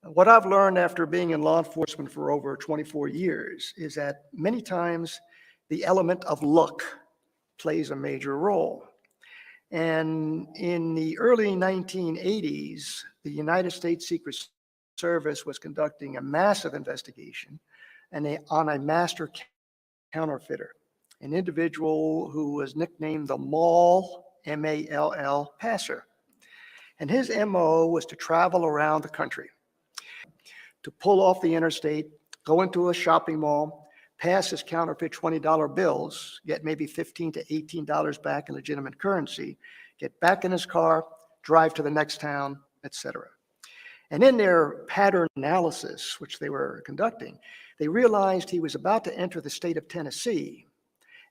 What I've learned after being in law enforcement for over 24 years is that many times the element of luck plays a major role. And in the early 1980s, the United States Secret Service was conducting a massive investigation on a master counterfeiter, an individual who was nicknamed the Mall, M-A-L-L, passer. And his MO was to travel around the country, to pull off the interstate, go into a shopping mall, pass his counterfeit $20 bills, get maybe $15 to $18 back in legitimate currency, get back in his car, drive to the next town, etc. And in their pattern analysis, which they were conducting, they realized he was about to enter the state of Tennessee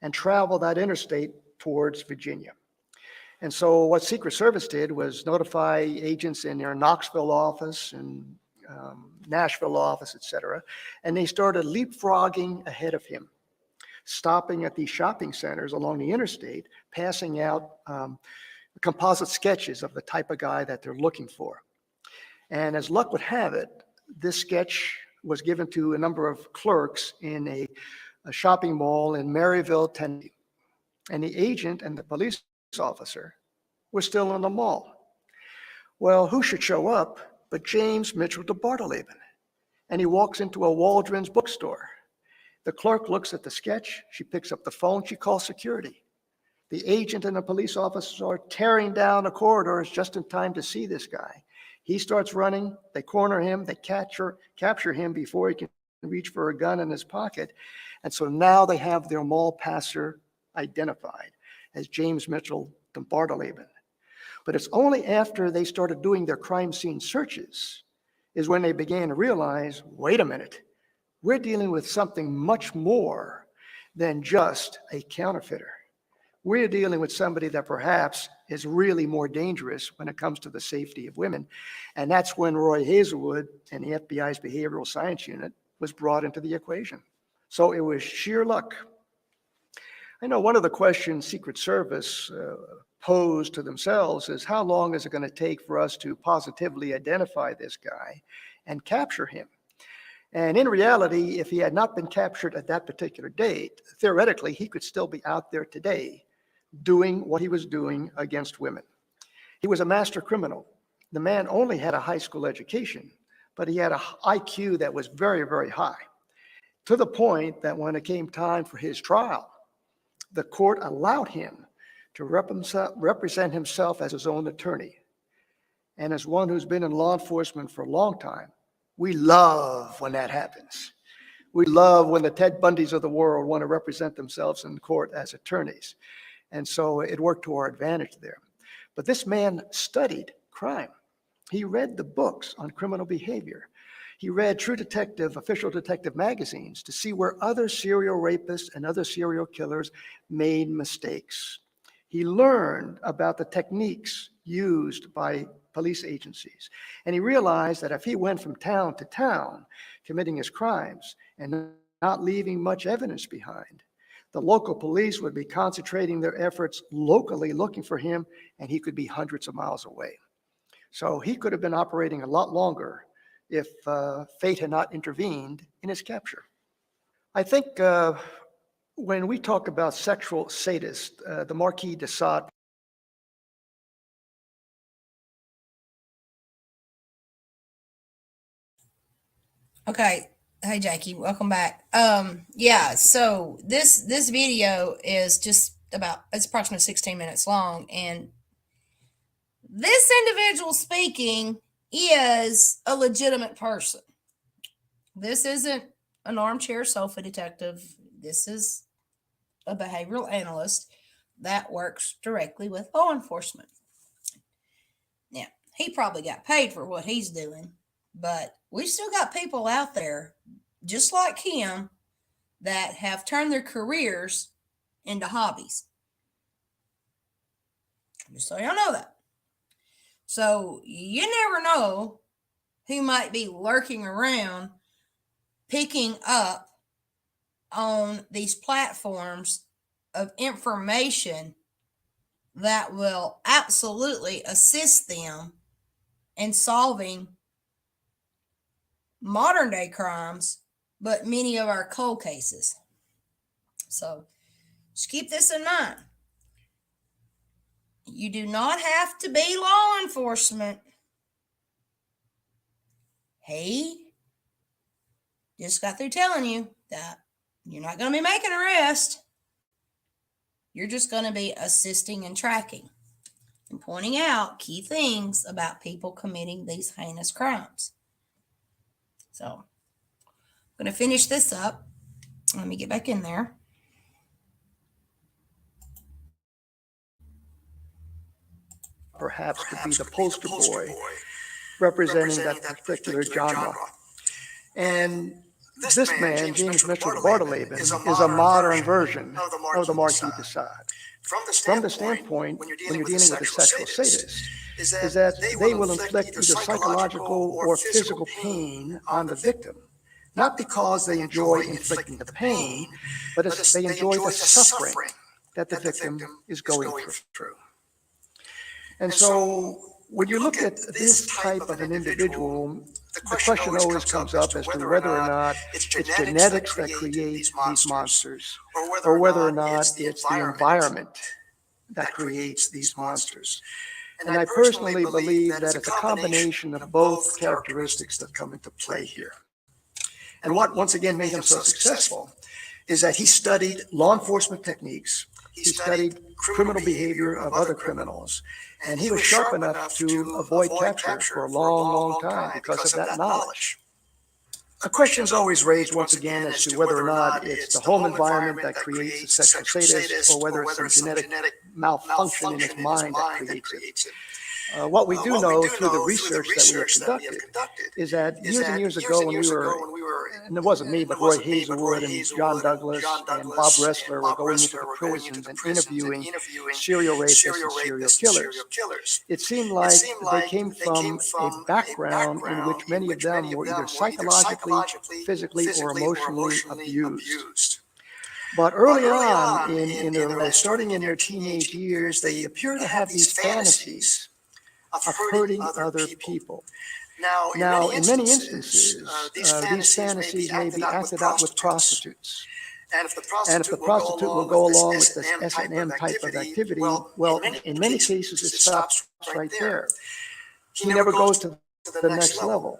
and travel that interstate towards Virginia. And so what Secret Service did was notify agents in their Knoxville office and Nashville office, etc. And they started leapfrogging ahead of him, stopping at these shopping centers along the interstate, passing out composite sketches of the type of guy that they're looking for. And as luck would have it, this sketch was given to a number of clerks in a shopping mall in Maryville, Tennessee. And the agent and the police officer were still in the mall. Well, who should show up but James Mitchell de Bardeleben? And he walks into a Waldron's bookstore. The clerk looks at the sketch. She picks up the phone. She calls security. The agent and the police officers are tearing down the corridors just in time to see this guy. He starts running. They corner him. They capture him before he can reach for a gun in his pocket. And so now they have their mall passer identified as James Mitchell de Bardeleben. But it's only after they started doing their crime scene searches is when they began to realize, wait a minute, we're dealing with something much more than just a counterfeiter. We're dealing with somebody that perhaps is really more dangerous when it comes to the safety of women. And that's when Roy Hazelwood and the FBI's Behavioral Science Unit was brought into the equation. So it was sheer luck. I know one of the questions Secret Service posed to themselves is, how long is it going to take for us to positively identify this guy and capture him? And in reality, if he had not been captured at that particular date, theoretically, he could still be out there today doing what he was doing against women. He was a master criminal. The man only had a high school education, but he had an IQ that was very, very high, to the point that when it came time for his trial, the court allowed him to represent himself as his own attorney. And as one who's been in law enforcement for a long time, we love when that happens. We love when the Ted Bundys of the world want to represent themselves in court as attorneys. And so it worked to our advantage there. But this man studied crime. He read the books on criminal behavior. He read True Detective, official detective magazines to see where other serial rapists and other serial killers made mistakes. He learned about the techniques used by police agencies. And he realized that if he went from town to town committing his crimes and not leaving much evidence behind, the local police would be concentrating their efforts locally looking for him, and he could be hundreds of miles away. So he could have been operating a lot longer if fate had not intervened in his capture. I think when we talk about sexual sadists, the Marquis de Sade Okay. Hey Jackie, welcome back. Yeah, so this video is just it's approximately 16 minutes long, and this individual speaking is a legitimate person. This isn't an armchair sofa detective. This is a behavioral analyst that works directly with law enforcement. Now, he probably got paid for what he's doing, but we still got people out there just like him that have turned their careers into hobbies. Just so y'all know that. So you never know who might be lurking around picking up on these platforms of information that will absolutely assist them in solving modern day crimes, but many of our cold cases. So just keep this in mind. You do not have to be law enforcement. He just got through telling you that you're not going to be making an arrest. You're just going to be assisting and tracking and pointing out key things about people committing these heinous crimes. So I'm going to finish this up. Let me get back in there. perhaps could be the poster boy representing that particular genre. And this man, James Mitchell Bartleben, is a modern version of the Marquis de Sade. From the standpoint, when you're dealing with a sexual sadist, is that they will inflict either psychological or physical pain on the victim, not because they enjoy inflicting the pain, but they enjoy the suffering that the victim is going through. And so when you look at this type of an individual, the question always comes up as to whether or not it's genetics that create these monsters, or whether or not it's the environment that creates these monsters. And I personally believe that it's a combination of both characteristics that come into play here. And what once again made him so successful is that he studied law enforcement techniques, he studied criminal behavior of other criminals, and he was sharp enough to avoid capture for a long, long time because of that knowledge. A question is always raised once again as to whether or not it's the home environment that creates a sexual sadist, or whether it's some genetic malfunction in his mind that creates it. What we do know through the research that we have conducted is that years and years ago when we were, and it wasn't me, but Roy Hazelwood and John Douglas and Bob Wrestler were going into the prisons and interviewing serial rapists and serial killers. It seemed like they came from a background in which many of them were either psychologically, physically, or emotionally abused. But early on, starting in their teenage years, they appear to have these fantasies of hurting other people. Now, in many instances, these fantasies may be acted out with prostitutes. And if the prostitute will go along with this S&M type of activity, well, in many cases, it stops right there. He never goes to the next level.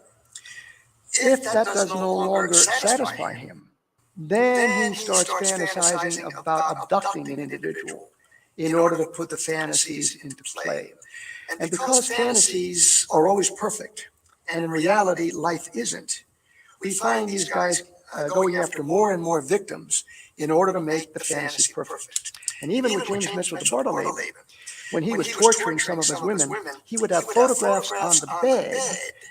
If that does no longer satisfy him, then he starts fantasizing about abducting an individual in order to put the fantasies into play. And because fantasies are always perfect, and in reality, life isn't, we find these guys going after more and more victims in order to make the fantasy perfect. And even with James Mitchell de Bartleben, when he was torturing some of his women, he would have photographs on the bed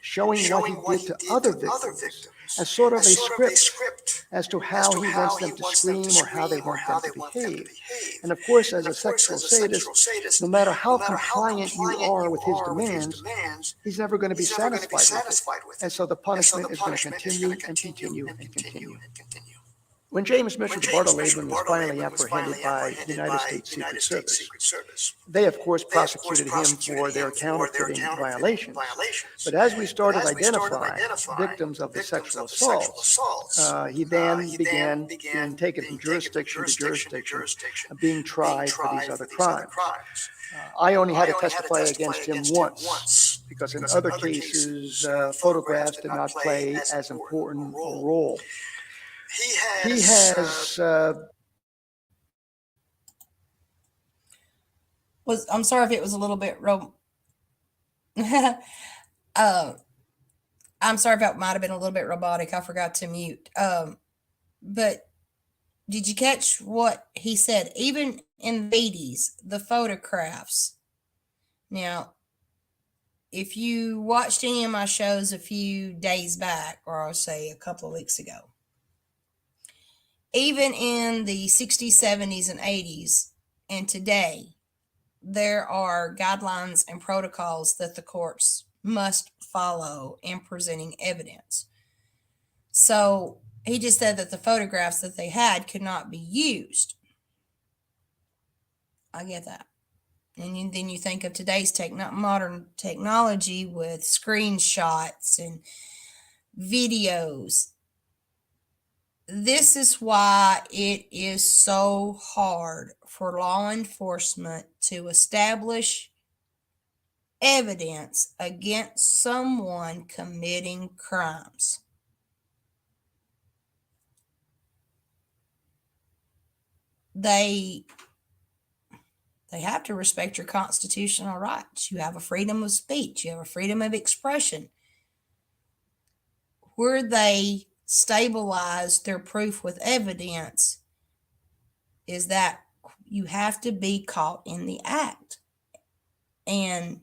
showing what he did to other victims as sort of as a sort of a script script as to as how to he how wants he them to wants them to scream or how they scream or want them how to they want them to behave. behave. And of course, as And a of course, sexual as a sadist, sexual sadist, no matter how no matter how compliant you compliant are you with his are with his demands, demands, he's never going to be he's never going to be satisfied with it. satisfied with And it. so the And so the punishment is going to punishment is going continue to and continue continue and and continue continue. and continue. When James When Mitchell de James Mitchell de Bartoleben was finally Bartoleben was apprehended finally by apprehended United by States United Secret States Service, Secret Service, they of course they of course prosecuted him prosecuted for their him for their counterfeiting counterfeiting violations. violations. But as we But started as we started identifying identifying victims of the victims sexual of the sexual assaults, assaults, he then he then began being began taken from being taken from jurisdiction to jurisdiction to jurisdiction, jurisdiction, being being tried for these tried other for these other crimes. crimes. I only had I to only had to testify testify against him against him once once because in because in other other cases, cases, photographs photographs did did not not play play as as important important a a role. role. He He has Was I'm sorry if it was a little bit uh, I'm sorry if it might have been a little bit robotic. I forgot to mute. But did you catch what he said? Even in the 80s, the photographs. Now, if you watched any of my shows a few days back, or I'll say a couple of weeks ago, even in the 60s, 70s, and 80s, and today, there are guidelines and protocols that the courts must follow in presenting evidence. So he just said that the photographs that they had could not be used. I get that. And then you think of today's modern technology with screenshots and videos. This is why it is so hard for law enforcement to establish evidence against someone committing crimes. They have to respect your constitutional rights. You have a freedom of speech. You have a freedom of expression. Where they stabilize their proof with evidence is that you have to be caught in the act. And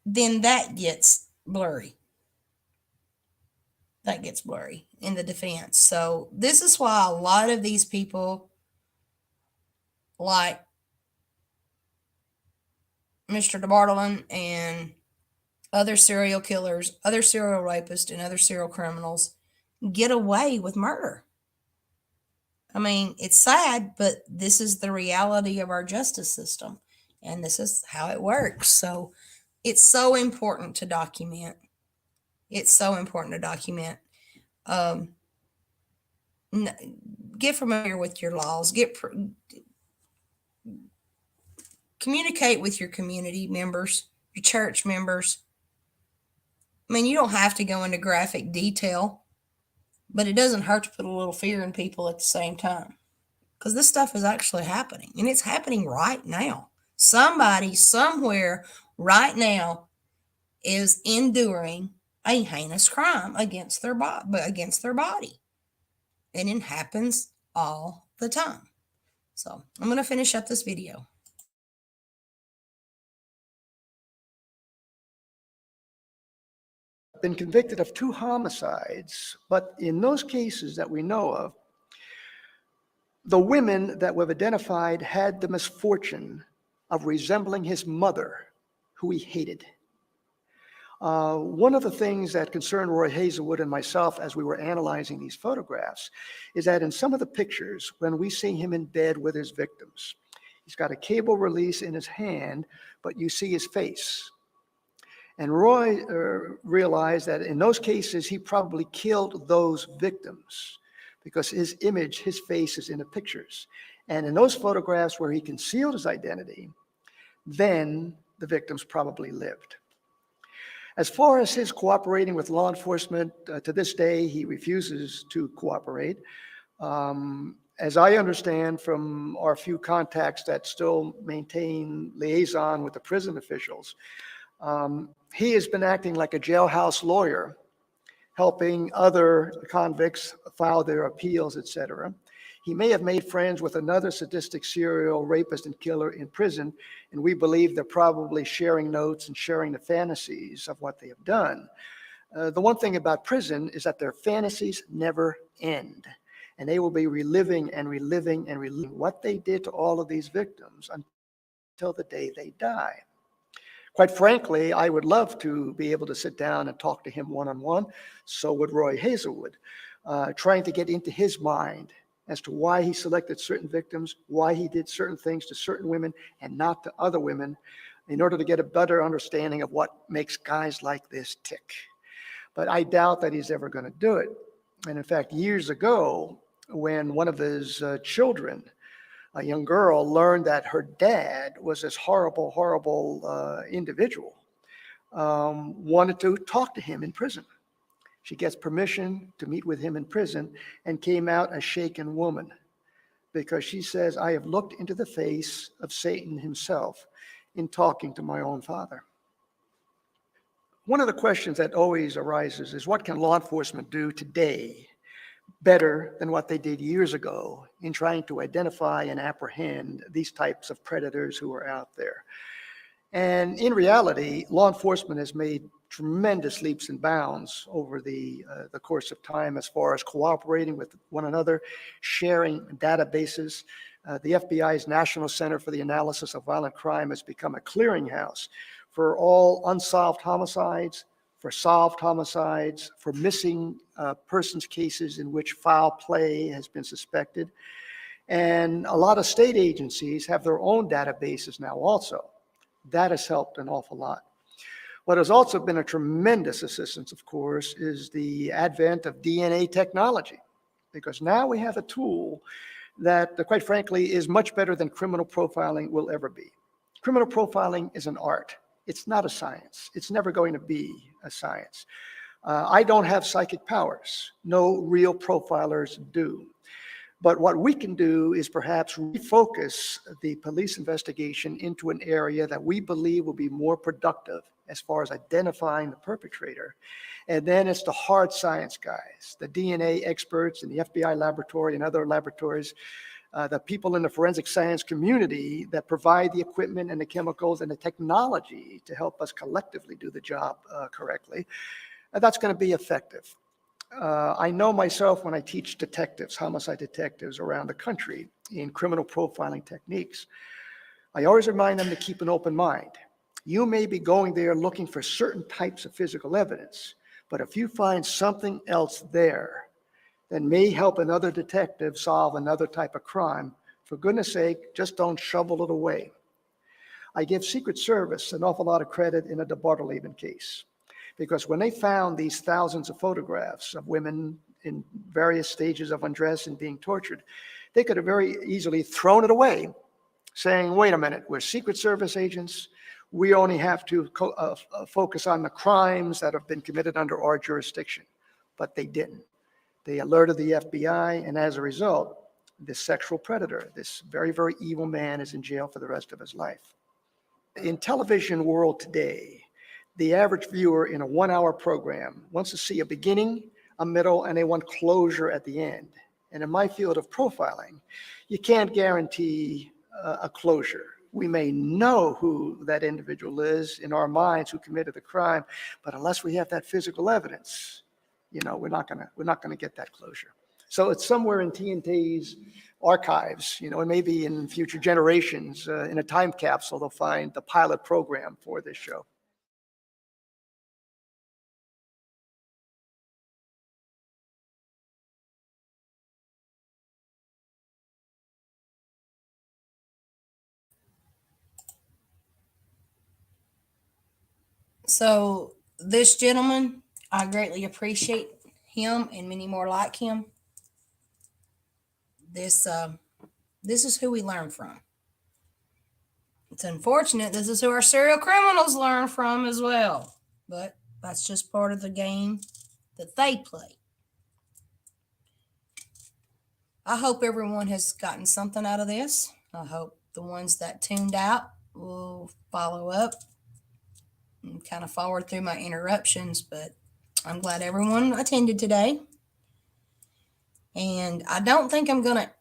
then that gets blurry. That gets blurry in the defense. So this is why a lot of these people like Mr. DeBartolin and other serial killers, other serial rapists, and other serial criminals get away with murder. I mean, it's sad, but this is the reality of our justice system, and this is how it works. So it's so important to document. It's so important to document. Get familiar with your laws. Communicate with your community members, your church members. I mean, you don't have to go into graphic detail, but it doesn't hurt to put a little fear in people at the same time. Because this stuff is actually happening, and it's happening right now. Somebody somewhere right now is enduring a heinous crime against their body, and it happens all the time. So I'm going to finish up this video. been convicted of 2 homicides, but in those cases that we know of, the women that we've identified had the misfortune of resembling his mother, who he hated. One of the things that concerned Roy Hazelwood and myself as we were analyzing these photographs is that in some of the pictures, when we see him in bed with his victims, he's got a cable release in his hand, but you see his face. And Roy realized that in those cases, he probably killed those victims because his image, his face is in the pictures. And in those photographs where he concealed his identity, then the victims probably lived. As far as his cooperating with law enforcement, to this day, he refuses to cooperate. As I understand from our few contacts that still maintain liaison with the prison officials, he has been acting like a jailhouse lawyer, helping other convicts file their appeals, etc. He may have made friends with another sadistic serial rapist and killer in prison, and we believe they're probably sharing notes and sharing the fantasies of what they have done. The one thing about prison is that their fantasies never end, and they will be reliving and reliving and reliving what they did to all of these victims until the day they die. Quite frankly, I would love to be able to sit down and talk to him one-on-one. So would Roy Hazelwood, trying to get into his mind as to why he selected certain victims, why he did certain things to certain women and not to other women, in order to get a better understanding of what makes guys like this tick. But I doubt that he's ever going to do it. And in fact, years ago, when one of his children, a young girl, learned that her dad was this horrible, horrible individual, wanted to talk to him in prison. She gets permission to meet with him in prison and came out a shaken woman, because she says, I have looked into the face of Satan himself in talking to my own father. One of the questions that always arises is, what can law enforcement do today better than what they did years ago in trying to identify and apprehend these types of predators who are out there? And in reality, law enforcement has made tremendous leaps and bounds over the course of time as far as cooperating with one another, sharing databases. The FBI's National Center for the Analysis of Violent Crime has become a clearinghouse for all unsolved homicides, for solved homicides, for missing persons cases in which foul play has been suspected. And a lot of state agencies have their own databases now also. That has helped an awful lot. What has also been a tremendous assistance, of course, is the advent of DNA technology, because now we have a tool that, quite frankly, is much better than criminal profiling will ever be. Criminal profiling is an art. It's not a science. It's never going to be a science. I don't have psychic powers. No real profilers do. But what we can do is perhaps refocus the police investigation into an area that we believe will be more productive as far as identifying the perpetrator. And then it's the hard science guys, the DNA experts in the FBI laboratory and other laboratories, the people in the forensic science community that provide the equipment and the chemicals and the technology to help us collectively do the job correctly. That's going to be effective. I know myself when I teach detectives, homicide detectives around the country in criminal profiling techniques, I always remind them to keep an open mind. You may be going there looking for certain types of physical evidence, but if you find something else there that may help another detective solve another type of crime, for goodness sake, just don't shovel it away. I give Secret Service an awful lot of credit in a DeBartoleben case, because when they found these thousands of photographs of women in various stages of undress and being tortured, they could have very easily thrown it away, saying, wait a minute, we're Secret Service agents. We only have to focus on the crimes that have been committed under our jurisdiction. But they didn't. They alerted the FBI, and as a result, this sexual predator, this very, very evil man, is in jail for the rest of his life. In television world today, the average viewer in a 1-hour program wants to see a beginning, a middle, and they want closure at the end. And in my field of profiling, you can't guarantee a closure. We may know who that individual is in our minds who committed the crime, but unless we have that physical evidence, we're not gonna get that closure. So it's somewhere in TNT's archives, and maybe in future generations, in a time capsule, they'll find the pilot program for this show. So this gentleman, I greatly appreciate him and many more like him. This is who we learn from. It's unfortunate this is who our serial criminals learn from as well, but that's just part of the game that they play. I hope everyone has gotten something out of this. I hope the ones that tuned out will follow up and kind of forward through my interruptions, but I'm glad everyone attended today. And I don't think I'm going to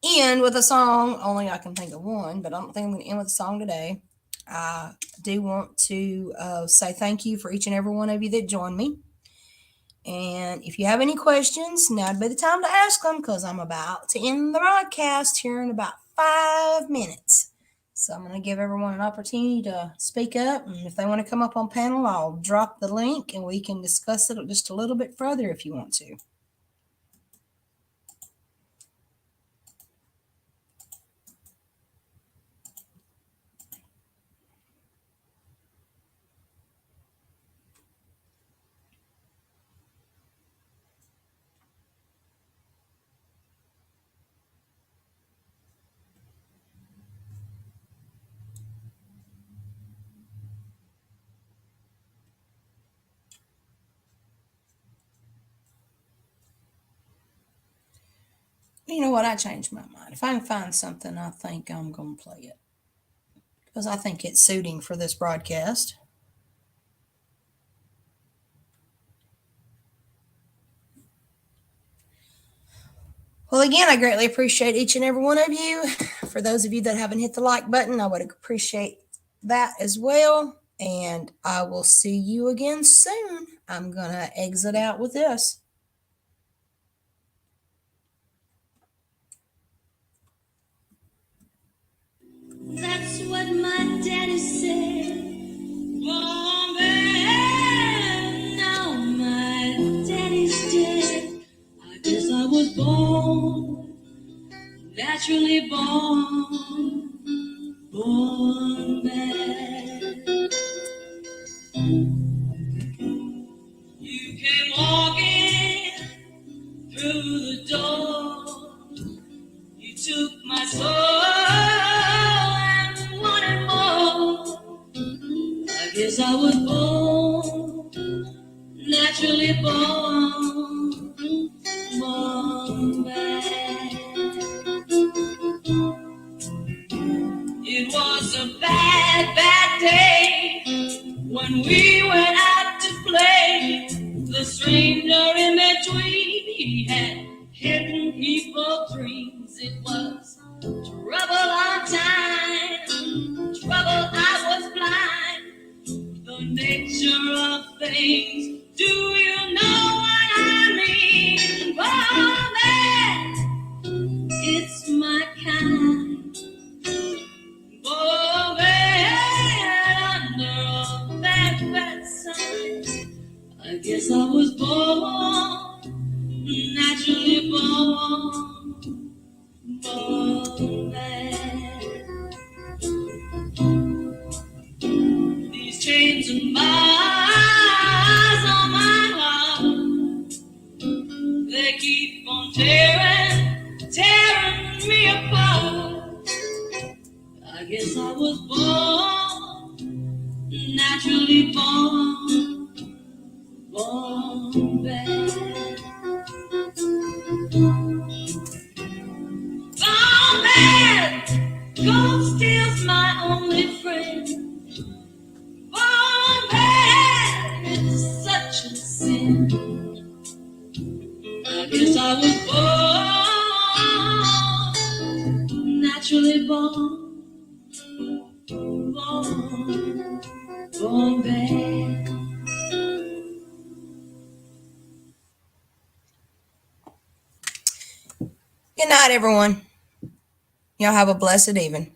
end with a song. Only I can think of one, but I don't think I'm going to end with a song today. I do want to say thank you for each and every one of you that joined me. And if you have any questions, now'd be the time to ask them, because I'm about to end the broadcast here in about 5 minutes. So I'm going to give everyone an opportunity to speak up. And if they want to come up on panel, I'll drop the link and we can discuss it just a little bit further if you want to. You know what? I changed my mind. If I can find something, I think I'm going to play it, because I think it's suiting for this broadcast. Well, again, I greatly appreciate each and every one of you. For those of you that haven't hit the like button, I would appreciate that as well. And I will see you again soon. I'm going to exit out with this. That's what my daddy said. Bombay, now my daddy's dead. I guess I was born, naturally born bad. You came walking through the door. You took my soul and wanted more. I guess I was born, naturally born bad. It was a bad, bad day when we went out to play. The stranger in between, he had hidden people's dreams. It was trouble on time, trouble I was blind. The nature of things, do you know what I mean? Boy, it's my kind. Boy, under a bad, bad sign. I guess I was born, naturally born bad. These chains and bars on my heart, they keep on tearing me apart. I guess I was born, naturally born bad. Born bad, gold steel's my only friend. Born bad, it's such a sin. I guess I was born, naturally born bad. Good night, everyone. Y'all have a blessed evening.